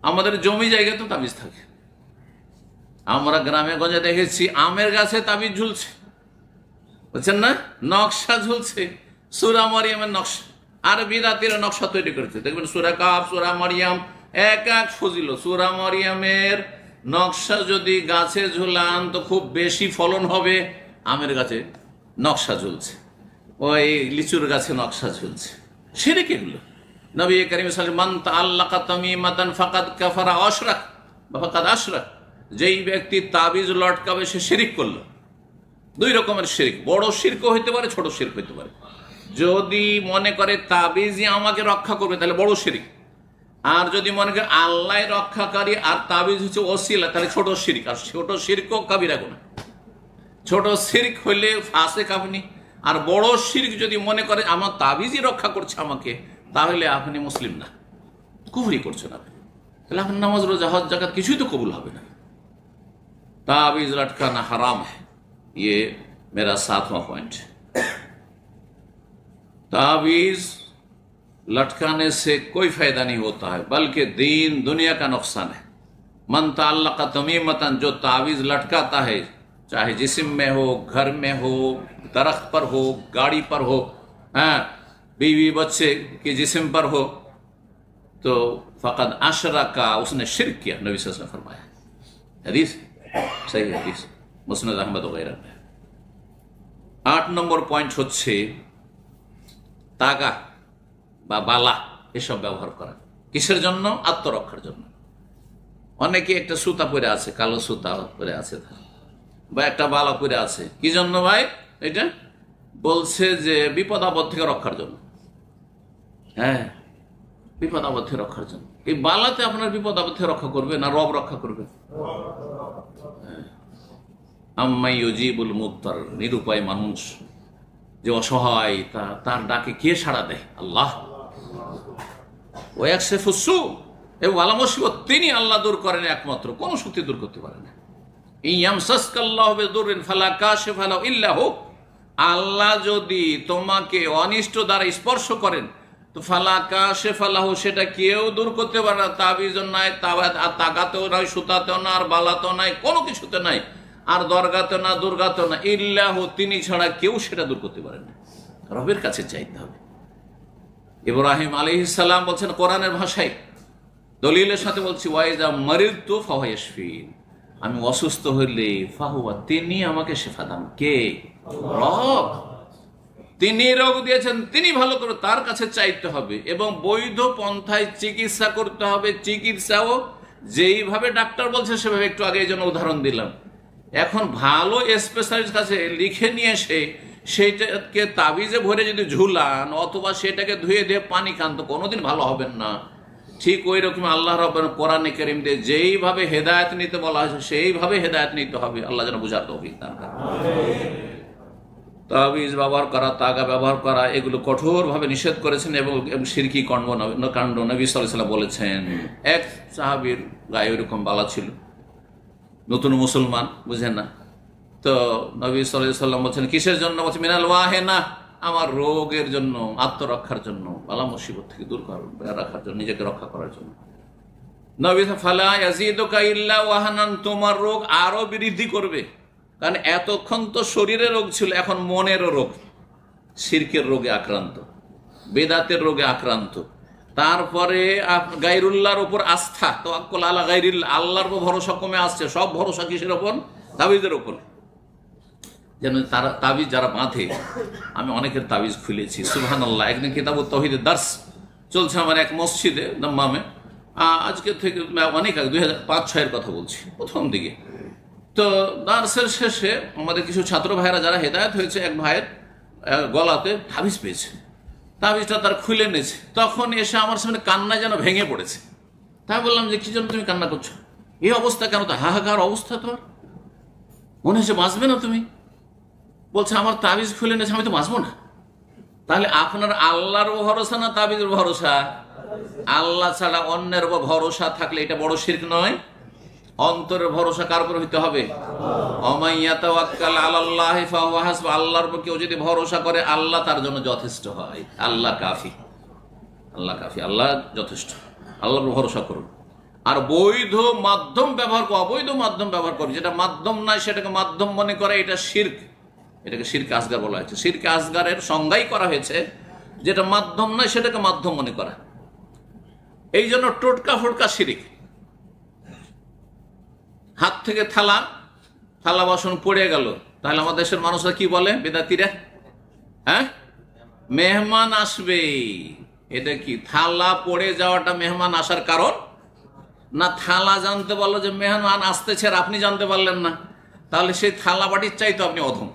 আমাদের জমি জায়গায় তো তাবিজ থাকে, আমরা গ্রামে গঞ্জে দেখেছি আমের গাছে তাবিজ ঝুলছে, বুঝছেন না? নকশা ঝুলছে, সূরা মারিয়ামের নকশা, আর বিদাতিরা নকশা তৈরি করেছে, দেখবেন সূরা কাফ, সূরা মারিয়াম, এক এক ফজিল। সূরা মারিয়ামের নকশা যদি গাছে ঝুলান তো খুব বেশি ফলন হবে, আমের গাছে নকশা ঝুলছে, ওই লিচুর গাছে নকশা ঝুলছে, শিরক এগুলো। নবী কারীম সাল্লাল্লাহু আলাইহি ওয়াসাল্লাম, মান তাআল্লাকা তামিমাতান ফাকাদ কাফারা আশরাক বা ফাকাদ আশরাক, যেই ব্যক্তি তাবিজ লটকাবে সে শিরক করলো। দুই রকমের শিরক, বড় শিরকও হইতে পারে, ছোট শিরক হইতে পারে। যদি মনে করে তাবিজই আমাকে রক্ষা করবে তাহলে বড় শিরক, আর যদি মনে করে আল্লাহ রক্ষাকারী আর তাবিজ হচ্ছে ওসিলা, তাহলে ছোট শিরক। আর ছোট শিরকও কাবিরা গুনাহ। ছোট শিরক হইলে ফাসিক আপনি, আর বড় শিরক যদি মনে করে আমার তাবিজই রক্ষা করছে আমাকে, তাহলে আপনি মুসলিম না, কুফরি করছেন আপনি। তাহলে আপনার নামাজ, রোজা, হজ, যাকাত কিছুই তো কবুল হবে না। ताबीज लटकाना हराम है, ये मेरा 7वां पॉइंट। ताबीज लटकाने से कोई फायदा नहीं होता है, बल्कि दीन दुनिया का नुकसान है। मन ताल्लक़ा तमीमतन, जो ताबीज लटकाता है, चाहे जिस्म में हो, घर में हो, दरख्त पर हो, गाड़ी पर हो, बीवी बच्चे के जिस्म पर हो, तो फ़क़द अशरका, उसने शिर्क किया, नबी सल्लल्लाहु अलैहि वसल्लम फरमाया। हदीस सही हदीस, मुस्नद अहमद वगैरह में। 8 নম্বর পয়েন্ট হচ্ছে তাগা বা বালা এসব ব্যবহার করা। কিসের জন্য? আত্মরক্ষার জন্য। অনেকে একটা সুতা পরে আছে, কালো সুতা পরে আছে, বা একটা বালা পরে আছে, কি জন্য ভাই? এটা বলছে যে বিপদ আপদ থেকে রক্ষার জন্য। হ্যাঁ, বিপদ আপদ থেকে রক্ষার জন্য। এই বালাতে আপনার বিপদ আপদ থেকে রক্ষা করবে না রব রক্ষা করবে? আম্মাই ইউজিবুল মুদ্দার, নিরুপায় মানুষ যে অসহায়, তার ডাকে কে সাড়া দেয়? আল্লাহ। ওয়াকশিফুস সু, এবং আলা মুসিবত তিনি আল্লাহ দূর করেন একমাত্র, কোন শক্তি দূর করতে পারে না। ইয়ামসাসকাল্লাহু বিদুররিন ফালা কাশিফা লাহু ইল্লা হু, আল্লাহ যদি তোমাকে অনিষ্ট দ্বারা স্পর্শ করেন তো ফালা কাশিফা লাহু, সেটা কেউ দূর করতে পারে না। তাবিজও নাই, তাগাতেও নাই, সুতাতেও না, আর বালাতেও নাই, কোনো কিছুতে নাই, আর দরগাতে না, দুর্গাতেও না, ইল্লাহু, তিনি ছাড়া কেউ সেটা দূর করতে পারে না। রবের কাছে চাইতে হবে। ইব্রাহিম আলাইহিস সালাম বলছেন কোরআনের ভাষায়, দলিলের সাথে বলছি, ওয়াইজা মারিদতু ফাহুয়া ইয়াশফিন, আমি অসুস্থ হইলে ফাহুয়া, তিনি আমাকে শেফা দান। কে? রব। তিনি রোগ দিয়েছেন, তিনি ভালো করে, তার কাছে চাইতে হবে এবং বৈধ পন্থায় চিকিৎসা করতে হবে। চিকিৎসাও যেইভাবে ডাক্তার বলছে সেভাবে, একটু আগে এই জন্য উদাহরণ দিলাম। এখন ভালো স্পেশালিস্ট কাছে লিখে নিয়ে এসে সেইটাকে তাবিজে ভরে যদি ঝুলান অথবা সেটাকে ধুয়ে দিয়ে পানি খান তো কোনোদিন ভালো হবেন না। ঠিক ওই রকম আল্লাহ রাব্বুল কোরআনে কারীম দিয়ে যেইভাবে হেদায়েত নিতে বলা হয়েছে সেইভাবে হেদায়েত নিতে হবে। আল্লাহ যেন বুঝার তৌফিক দান করেন। তাবিজ ব্যবহার করা, তাগা ব্যবহার করা, এগুলো কঠোরভাবে নিষেধ করেছেন এবং শিরকি কাণ্ড নবী সাল্লাল্লাহু আলাইহি ওয়াসাল্লাম বলেছেন। এক সাহাবীর গায়ে ওইরকম বালা ছিল, নতুন মুসলমান, বুঝেন না, তো নবী সাল্লাল্লাহু আলাইহি ওয়াসাল্লাম বলছেন কিসের জন্য? বলছে মিনাল ওয়াহেনা, আমার রোগের জন্য, আত্মরক্ষার জন্য, বালা মুসিবত থেকে দূর রাখার জন্য, নিজেকে রক্ষা করার জন্য। নবী ফালা ইয়াজিদুকা ইল্লা ওয়াহানান, তোমার রোগ আরো বৃদ্ধি করবে, কারণ এতক্ষণ তো শরীরের রোগ ছিল, এখন মনেরও রোগ, শিরকের রোগে আক্রান্ত, বেদাতের রোগে আক্রান্ত, তারপরে গায়রুল্লাহর উপর আস্থা, তাওয়াক্কুল আলা গায়রিল্লাহ, আল্লাহর উপর ভরসা কমে আসছে। সব ভরসা কিসের উপর? তাবিজের উপর। যেন তারা তাবিজ যারা বাঁধে, আমি অনেকের তাবিজ খুলেছি, সুবহানাল্লাহ। একদিন কিতাবুত তাওহীদের দার্স চলছে আমার এক মসজিদে দাম্মামে, আজকে থেকে অনেক আগে 2005-06 কথা বলছি, প্রথম দিকে। তো দার্সের শেষে আমাদের কিছু ছাত্র ভাইরা যারা হেদায়েত হয়েছে, এক ভাইয়ের গলাতে তাবিজ পেয়েছে, তাবিজটা তার খুলে নিয়েছে। তখন এসে আমার সামনে কান্না যেন ভেঙে পড়েছে। তাই বললাম যে কি জন্য তুমি কান্না করছো? এই অবস্থা কেন? তো হাহাকার অবস্থা, তোমার মনে হচ্ছে বাঁচবে না তুমি। বলছে আমার তাবিজ খুলে নিয়েছে, আমি তো বাঁচবো না। তাহলে আপনার আল্লাহর ভরসা না তাবিজের ভরসা? আল্লাহ ছাড়া অন্যের উপর ভরসা থাকলে এটা বড় শিরক নয়? অন্তরের ভরসা কার উপর হইতে হবে? ওমাইয়া তাওয়াক্কাল আলাল্লাহি ফাহুয়া হাসবুহ, আল্লাহর উপর কেউ যদি ভরসা করে আল্লাহ তার জন্য যথেষ্ট হয়। আল্লাহ কাফি, আল্লাহ কাফি, আল্লাহ যথেষ্ট। আল্লাহর উপর ভরসা করুন। আর বৈধ মাধ্যম ব্যবহার করো, অবৈধ মাধ্যম ব্যবহার করো, যেটা মাধ্যম নয় সেটাকে মাধ্যম মনে করে, এটা শিরক। এটাকে শিরকে আসগার বলা হয়েছে। শিরকে আসগারের সংজ্ঞাই করা হয়েছে যেটা মাধ্যম নয় সেটাকে মাধ্যম মনে করা। এই জন্য টোটকা ফোটকা শিরিক। হাত থেকে থালা বাসন পড়ে গেল, তাহলে আমাদের দেশের মানুষরা কি বলে? বেদাতিরা, হ্যাঁ, মেহমান আসবে। এটা কি থালা পড়ে যাওয়াটা মেহমান আসার কারণ? না থালা জানতে পারলো যে মেহমান আসতেছে আর আপনি জানতে পারলেন না, তাহলে সেই থালা বাটির চাইতো আপনি অধম।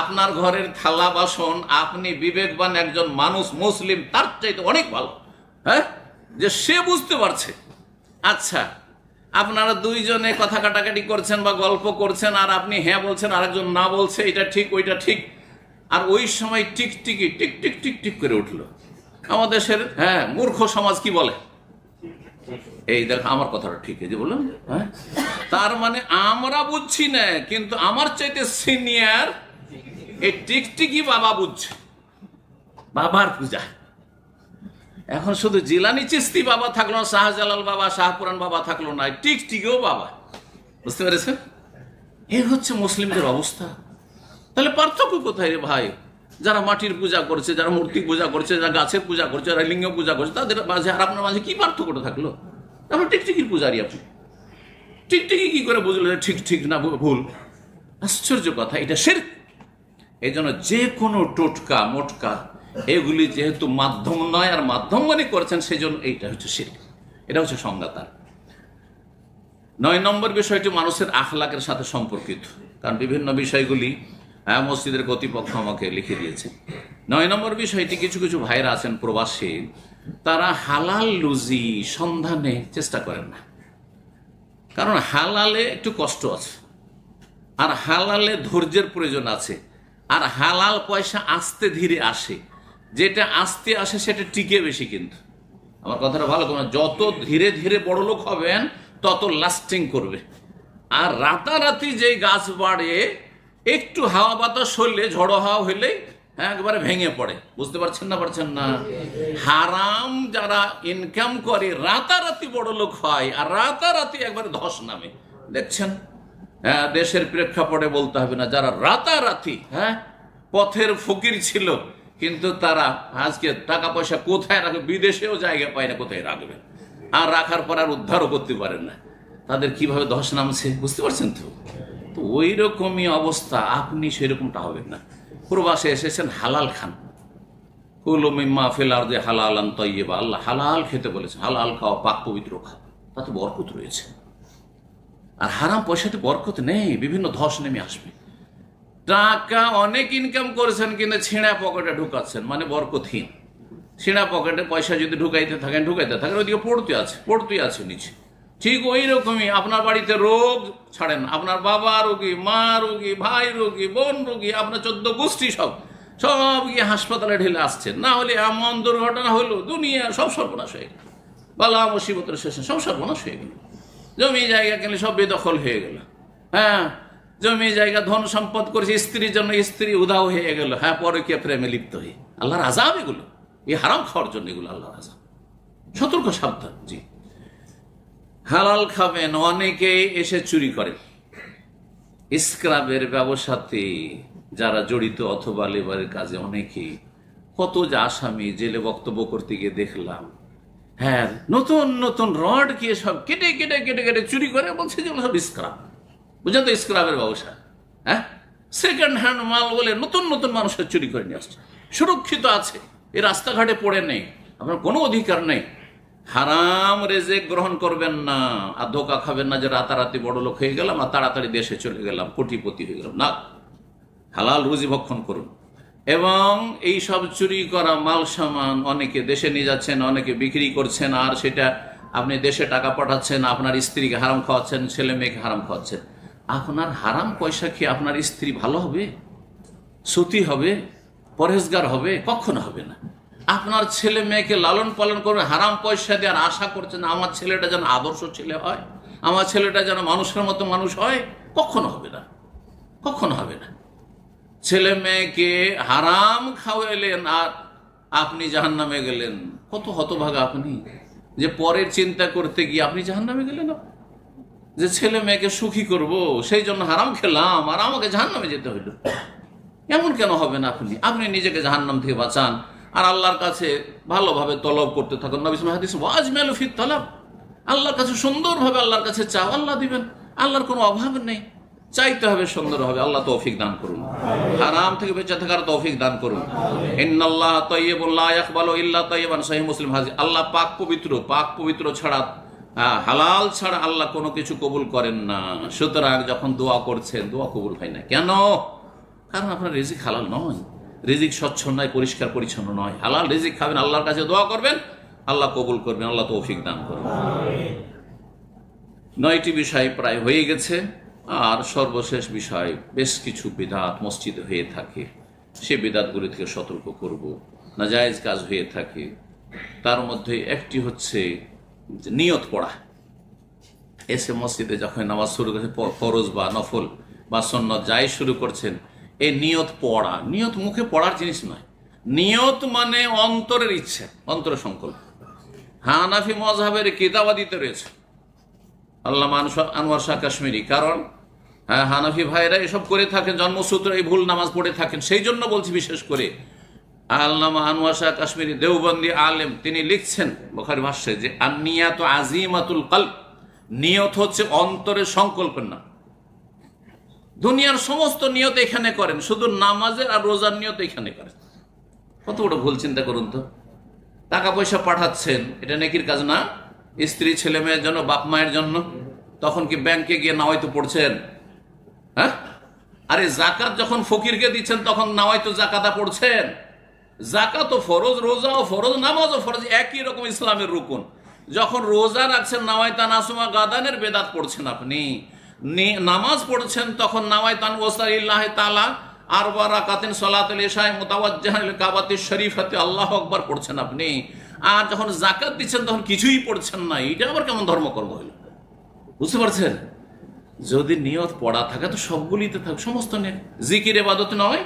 আপনার ঘরের থালা বাসন আপনি বিবেকবান একজন মানুষ, মুসলিম, তার চাইতে অনেক ভালো, হ্যাঁ, যে সে বুঝতে পারছে। আচ্ছা, আপনারা দুইজনে কথা কাটাকাটি করছেন বা গল্প করছেন, আর আপনি হ্যাঁ বলছেন, আরেকজন না বলছে, এটা ঠিক ওইটা ঠিক, আর ওই সময় টিকটিকি টিক টিক টিক টিক করে উঠলো। আমাদের দেশের হ্যাঁ মূর্খ সমাজ কি বলে? এই দেখো আমার কথাটা ঠিক আছে বললাম, হ্যাঁ, তার মানে আমরা বুঝছি না, কিন্তু আমার চাইতে সিনিয়র এই টিকটিকি বাবা বুঝছে। বাবার পূজা এখন শুধু জিলানি চিস্তি বাবা থাকলো না, শাহজালাল বাবা, শাহপুরান বাবা থাকলো না, টিকটিকিও বাবা। বুঝতে পেরেছেন? এই হচ্ছে মুসলিমদের অবস্থা। তাহলে পার্থক্য কোথায় রে ভাই? যারা মাটির পূজা করছে, যারা মূর্তি পূজা করছে, যারা গাছের পূজা করছে, যারা লিঙ্গ পূজা করছে, তাদের মাঝে আর আপনার মাঝে কি পার্থক্যটা থাকলো? তারপর টিকটিকির পূজারি আপনি, টিকটিকি কি করে বুঝলেন ঠিক ঠিক না ভুল? আশ্চর্য কথা, এটা শিরক। এই জন্য যে কোনো টোটকা মোটকা এগুলি যেহেতু মাধ্যম নয় আর মাধ্যম মনে করছেন, সেই জন্য এইটা হচ্ছে শিরক। এটা হচ্ছে সংজ্ঞা তার। 9 নম্বর বিষয়টি মানুষের আখলাকের সাথে সম্পর্কিত, কারণ বিভিন্ন বিষয়গুলি মসজিদের কর্তৃপক্ষ আমাকে লিখে দিয়েছে। 9 নম্বর বিষয়টি, কিছু কিছু ভাইরা আছেন প্রবাসী, তারা হালাল রুজি সন্ধানে চেষ্টা করেন না। কারণ হালালে একটু কষ্ট আছে, আর হালালে ধৈর্যের প্রয়োজন আছে, আর হালাল পয়সা আস্তে ধীরে আসে। যেটা আস্তে আসে সেটা টিকে বেশি। কিন্তু আমার কথাটা ভালো করে, যত ধীরে ধীরে বড় লোক হবেন তত লাস্টিং করবে। আর রাতারাতি যেই গাছ বাড়ে, একটু হাওয়া বাতাস হলে, ঝড়ো হাওয়া হইলে একবারে ভেঙে পড়ে। বুঝতে পারছেন না? হারাম যারা ইনকাম করে রাতারাতি বড় লোক হয়, আর রাতারাতি একবারে ধস নামে। দেখছেন, দেশের প্রেক্ষাপটে বলতে হবে না, যারা রাতারাতি পথের ফকির ছিল, কিন্তু তারা আজকে টাকা পয়সা কোথায় রাখবে, বিদেশেও জায়গা পায় না কোথায় রাখবে, আর রাখার পর আর উদ্ধারও করতে পারেন না। তাদের কিভাবে ধস নামছে বুঝতে পারছেন তো? তো ওই রকমই অবস্থা, আপনি সেরকমটা হবেন না। প্রবাসে এসেছেন, হালাল খান। কুলু মিম্মা ফিল আরদি হালালান তাইয়্যিবা, আল্লাহ হালাল খেতে বলেছেন। হালাল খাও, পাক পবিত্র খাও, তাতে বরকত রয়েছে। আর হারাম পয়সাতে বরকত নেই, বিভিন্ন ধস নেমে আসবে। টাকা অনেক ইনকাম করেছেন, কিন্তু ছেঁড়া পকেটে ঢুকাচ্ছেন, মানে বরকতহীন। ছেঁড়া পকেটে পয়সা যদি ঢুকাইতে থাকেন ওইদিকে পড়তে আছে নিচে। ঠিক ওই রকমই আপনার বাড়িতে রোগ ছাড়েন, আপনার বাবা রোগী, মা রোগী, ভাই রোগী, বোন রোগী, আপনার 14 গোষ্ঠী সব গিয়ে হাসপাতালে ঢেলে আসছেন। না হলে এমন দুর্ঘটনা হলো, দুনিয়া সব সর্বনাশ হয়ে গেল, বালা মুসিবতের শেষে সব সর্বনাশ হয়ে গেল। জমি জায়গা কিনলে সব বেদখল হয়ে গেল। জমি জায়গা ধন সম্পদ করেছে, স্ত্রীর জন্য স্ত্রী উধাও হয়ে গেল। পরকীয়া প্রেমে লিপ্ত হয়ে। আল্লাহর আযাব এগুলো, এই হারাম খাওয়ার জন্য এগুলো আল্লাহর আযাব। সতর্ক, সাবধান। জি, হালাল খাবেন। অনেকে এসে চুরি করে। স্ক্রাবের ব্যবসাতে যারা জড়িত অথবা লেবারের কাজে, অনেকেই, কত যে আসামি জেলে বক্তব্য করতে গিয়ে দেখলাম, নতুন নতুন রড কে সব কেটে কেটে কেটে কেটে চুরি করে, বলছে যে সব স্ক্রাব। বুঝলেন তো, স্ক্রাবের ব্যবসা। সেকেন্ড হ্যান্ড মাল বলে নতুন নতুন মানুষের চুরি করে নিয়ে আসছে। সুরক্ষিত আছে, এই রাস্তাঘাটে পড়ে নেই, আপনার কোনো অধিকার নেই। হারাম রেজেক গ্রহণ করবেন না, আর ধোকা খাবেন না যে রাতারাতি বড় লোক হয়ে গেলাম আর তাড়াতাড়ি দেশে চলে গেলাম, কোটিপতি হয়ে গেলাম। না, হালাল রুজি ভক্ষণ করুন। এবং এই সব চুরি করা মাল সামান অনেকে দেশে নিয়ে যাচ্ছেন, অনেকে বিক্রি করছেন, আর সেটা আপনি দেশে টাকা পাঠাচ্ছেন, আপনার স্ত্রীকে হারাম খাওয়াচ্ছেন, ছেলে মেয়েকে হারাম খাওয়াচ্ছেন। আপনার হারাম পয়সা খেয়ে আপনার স্ত্রী ভালো হবে, সুতি হবে, পরহেজগার হবে? কখনো হবে না। আপনার ছেলে মেয়েকে লালন পালন করবে হারাম পয়সা দিয়ে, আর আশা করছেন আমার ছেলেটা যেন আদর্শ ছেলে হয়, আমার ছেলেটা যেন মানুষের মতো মানুষ হয়? কখনো হবে না, কখনো হবে না। ছেলে মেয়েকে হারাম খাওয়াইলেন আর আপনি জাহান্নামে গেলেন। কত হতভাগা আপনি, যে পরের চিন্তা করতে গিয়ে আপনি জাহান্নামে গেলেন। যে ছেলে মেয়েকে সুখী করব, সেই জন্য হারাম খেলাম আর আমাকে জাহান্নামে যেতে হইল। এমন কেন হবেন আপনি? আপনি নিজেকে জাহান্নাম থেকে বাঁচান, আর আল্লাহর কাছে ভালোভাবে তলব করতে থাকুন। নবী সাল্লাল্লাহু আলাইহি ওয়াসাল্লাম ওয়াজমালু ফিত তালাব, আল্লাহর কাছে সুন্দরভাবে আল্লাহর কাছে চাও, আল্লাহ দিবেন। আল্লাহর কোনো অভাব নেই, চাইতে হবে সুন্দর হবে। আল্লাহ তৌফিক দান করুন, হারাম থেকে বেঁচে থাকার তৌফিক দান করুন। ইন্নাল্লাহ তাইয়্যিবুন লা ইয়াকবালু ইল্লা তাইয়্যিবান, সহিহ মুসলিম হাদিস। আল্লাহ পাক পবিত্র, পাক পবিত্র ছাড়া, হালাল ছাড়া আল্লাহ কোনো কিছু কবুল করেন না। সুতরাং যখন দোয়া করছেন, দোয়া কবুল হয় না কেন? কারণ আপনার রিজিক হালাল নয়, রিজিক স্বচ্ছ নয়, পরিষ্কার পরিচ্ছন্ন নয়। হালাল রিজিক খাবেন, আল্লাহর কাছে দোয়া করবেন, আল্লাহ কবুল করবেন, আল্লাহ তৌফিক দান করবেন। 9টি বিষয় প্রায় হয়ে গেছে। আর সর্বশেষ বিষয়, বেশ কিছু বিদআত মসজিদে হয়ে থাকে, সে বিদআতগুলি থেকে সতর্ক করব। নাজায়েজ কাজ হয়ে থাকে, তার মধ্যে একটি হচ্ছে নিয়ত পড়া। এসে মসজিদে যখন নামাজ শুরু করছে, ফরজ বা নফল বা সুন্নত যাই শুরু করছেন, এই নিয়ত পড়া, নিয়ত মুখে পড়ার জিনিস নয়। নিয়ত মানে অন্তরের ইচ্ছা, অন্তরের সংকল্প। হানাফি মযহাবের কিতাবাদিতে রয়েছে আল্লামা আনোয়ার শাহ কাশ্মীরি। কারণ হ্যাঁ, হানাফি ভাইরা এসব করে থাকেন, জন্মসূত্র এই ভুল নামাজ পড়ে থাকেন। সেই জন্য বলছি, বিশেষ করে আল্লামা আনোয়ার শাহ কাশ্মীরি দেওবন্দি আলেম তিনি লিখছেন বুখারী ভাষ্যে যে আন-নিয়াতু আজিমাতুল কলব, নিয়ত হচ্ছে অন্তরের সংকল্পের নাম। দুনিয়ার সমস্ত নিয়ত এখানে করেন, শুধু নামাজের আর রোজার নিয়ত এখানে করেন। কত বড় ভুল, চিন্তা করুন তো। টাকা পয়সা পাঠাচ্ছেন, এটা নেকির কাজ না? স্ত্রী ছেলে মেয়ের জন্য, বাপ মায়ের জন্য, তখন কি ব্যাংকে গিয়ে নাওয়াইতো পড়ছেন? হ্যাঁ, আরে জাকাত যখন ফকিরকে দিচ্ছেন তখন নাওয়াইতো জাকাতা পড়ছেন। জাকাতও ফরজ, রোজাও ফরজ, নামাজও ফরজ, একই রকম ইসলামের রুকুন। যখন রোজা রাখছেন নাওয়াইতা নাসুমা গাদানের বেদাত পড়ছেন আপনি। নামাজ পড়ছেন তখন নাওয়াইতান ওয়াসালিল্লাহি তাআলা আরবা রাকাতিন সালাতুল ইশা মুতাওয়াজ্জিহান ইলা কাবাতিশ শরীফাতে আল্লাহু আকবার পড়ছেন আপনি। আর যখন যাকাত দিচ্ছেন তখন কিছুই পড়ছেন না। এটা আবার কেমন ধর্মকর্ম হইল? বুঝতে পারছেন? যদি নিয়ত পড়া থাকে তো সবগুলিতে থাক, সমস্ত নেক। জিকির ইবাদত নয়?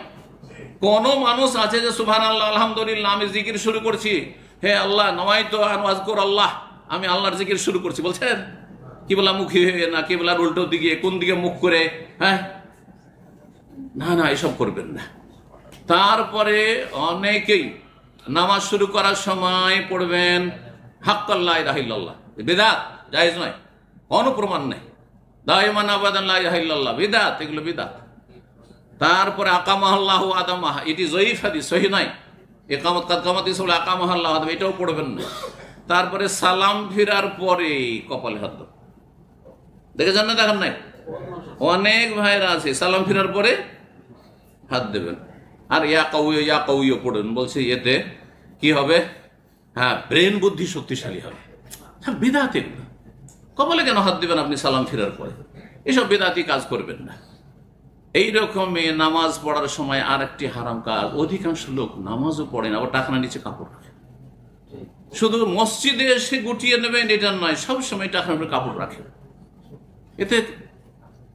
কোন মানুষ আছে যে সুবহানাল্লাহ আলহামদুলিল্লাহ আমি জিকির শুরু করছি, হে আল্লাহ নওয়াইতু আন আযকুর আল্লাহ, আমি আল্লাহর জিকির শুরু করছি বলছেন? কিবলা মুখী হয়ে না, কিবলার উল্টো দিকে, কোন দিকে মুখ করে? হ্যাঁ, না না, এসব করবেন না। তারপরে অনেকেই নামাজ শুরু করার সময় পড়বেন হাক্কাল লা ইলাহা ইল্লাল্লাহ, বিদআত, জায়েজ নয়, কোনো প্রমাণ নেই। দাইমান আবাদান লা ইলাহা ইল্লাল্লাহ, বিদআত, এগুলো বিদআত। তারপরে আকামাহুল্লাহু আদামাহ, এটি যঈফ হাদিস, সহিহ নয়। ইকামত কাদ কামাতি সালা আকামাহুল্লাহু আদাম, এটাও পড়বেন না। তারপরে সালাম ফিরার পরে কপালে হাত দেবেন। দেখেছেন না? দেখেন নাই? অনেক ভাইরা আছে সালাম ফিরার পরে হাত দেবেন। আর ইয়া কাউইও পড়েন, বলছে এতে কি হবে? হ্যাঁ, ব্রেন বুদ্ধি শক্তিশালী হবে। বিদআত এগুলো। কপালে কেন হাত দিবেন আপনি সালাম ফিরার পরে? এসব বিদআতি কাজ করবেন না। এইরকমই নামাজ পড়ার সময় আর একটি হারাম কাজ, অধিকাংশ লোক নামাজও পড়ে না, আবার টাকনা নিচে কাপড় রাখে। শুধু মসজিদে এসে গুটিয়ে নেবেন এটা নয়, সবসময় টাকনার উপরে কাপড় রাখেন। এতে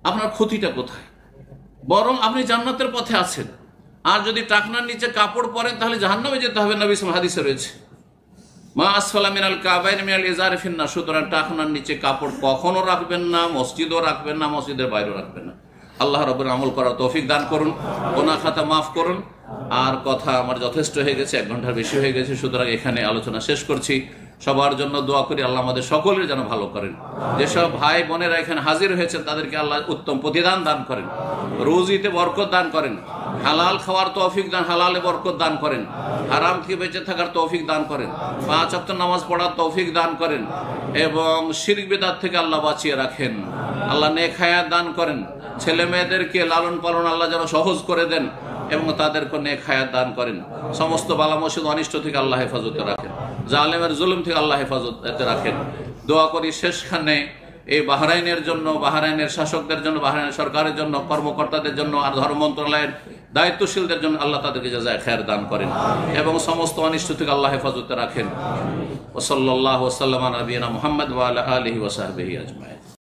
আপনার ক্ষতিটা কোথায়? বরং আপনি জান্নাতের পথে আছেন। আর যদি টাকনার নিচে কাপড় পরেন তাহলে জাহান্নামে যেতে হবে, নবী সাল্লাল্লাহু আলাইহি হাদিসে রয়েছে মা আসফালা মিনাল কাবাইন মিনাল ইজারি ফিন্নার। সুতরাং টাকনার নিচে কাপড় কখনো রাখবেন না, মসজিদও রাখবেন না, মসজিদের বাইরেও রাখবেন না। আল্লাহ রাব্বুল আমল করার তৌফিক দান করুন, গুনাহ খাতা মাফ করুন। আর কথা আমার যথেষ্ট হয়ে গেছে, 1 ঘন্টার বেশি হয়ে গেছে, সুতরাং এখানে আলোচনা শেষ করছি। সবার জন্য দোয়া করি আল্লাহ আমাদের সকলের যেন ভালো করেন। যেসব ভাই বোনেরা এখানে হাজির হয়েছেন তাদেরকে আল্লাহ উত্তম প্রতিদান দান করেন, রুজিতে বরকত দান করেন, হালাল খাওয়ার তৌফিক দান, হালালে বরকত দান করেন, হারাম থেকে বেঁচে থাকার তৌফিক দান করেন, 5 ওয়াক্ত নামাজ পড়ার তৌফিক দান করেন এবং শিরক বিদআত থেকে আল্লাহ বাঁচিয়ে রাখেন। আল্লাহ নেক হায়াত দান করেন। ছেলে মেয়েদেরকে লালন পালন আল্লাহ যেন সহজ করে দেন এবং তাদেরকে নেক হায়াত দান করেন। সমস্ত বালা মুসিবত অনিষ্ট থেকে আল্লাহ হেফাজতে রাখেন, জালেমের জুলুম থেকে আল্লাহ হেফাজতে রাখেন। দোয়া করি শেষখানে এই বাহরাইনের জন্য, বাহরাইনের শাসকদের জন্য, বাহরাইনের সরকারের জন্য, কর্মকর্তাদের জন্য, আর ধর্ম মন্ত্রণালয়ের দায়িত্বশীলদের জন্য আল্লাহ তাদেরকে জাযায়ে খায়ের দান করেন এবং সমস্ত অনিষ্ট থেকে আল্লাহ হেফাজতে রাখেন। ওয়া সাল্লাল্লাহু ওয়া সাল্লামা আলা নবিয়িনা মুহাম্মদ ওয়া আলা আলিহি ওয়া সাহবিহি আজমাইন।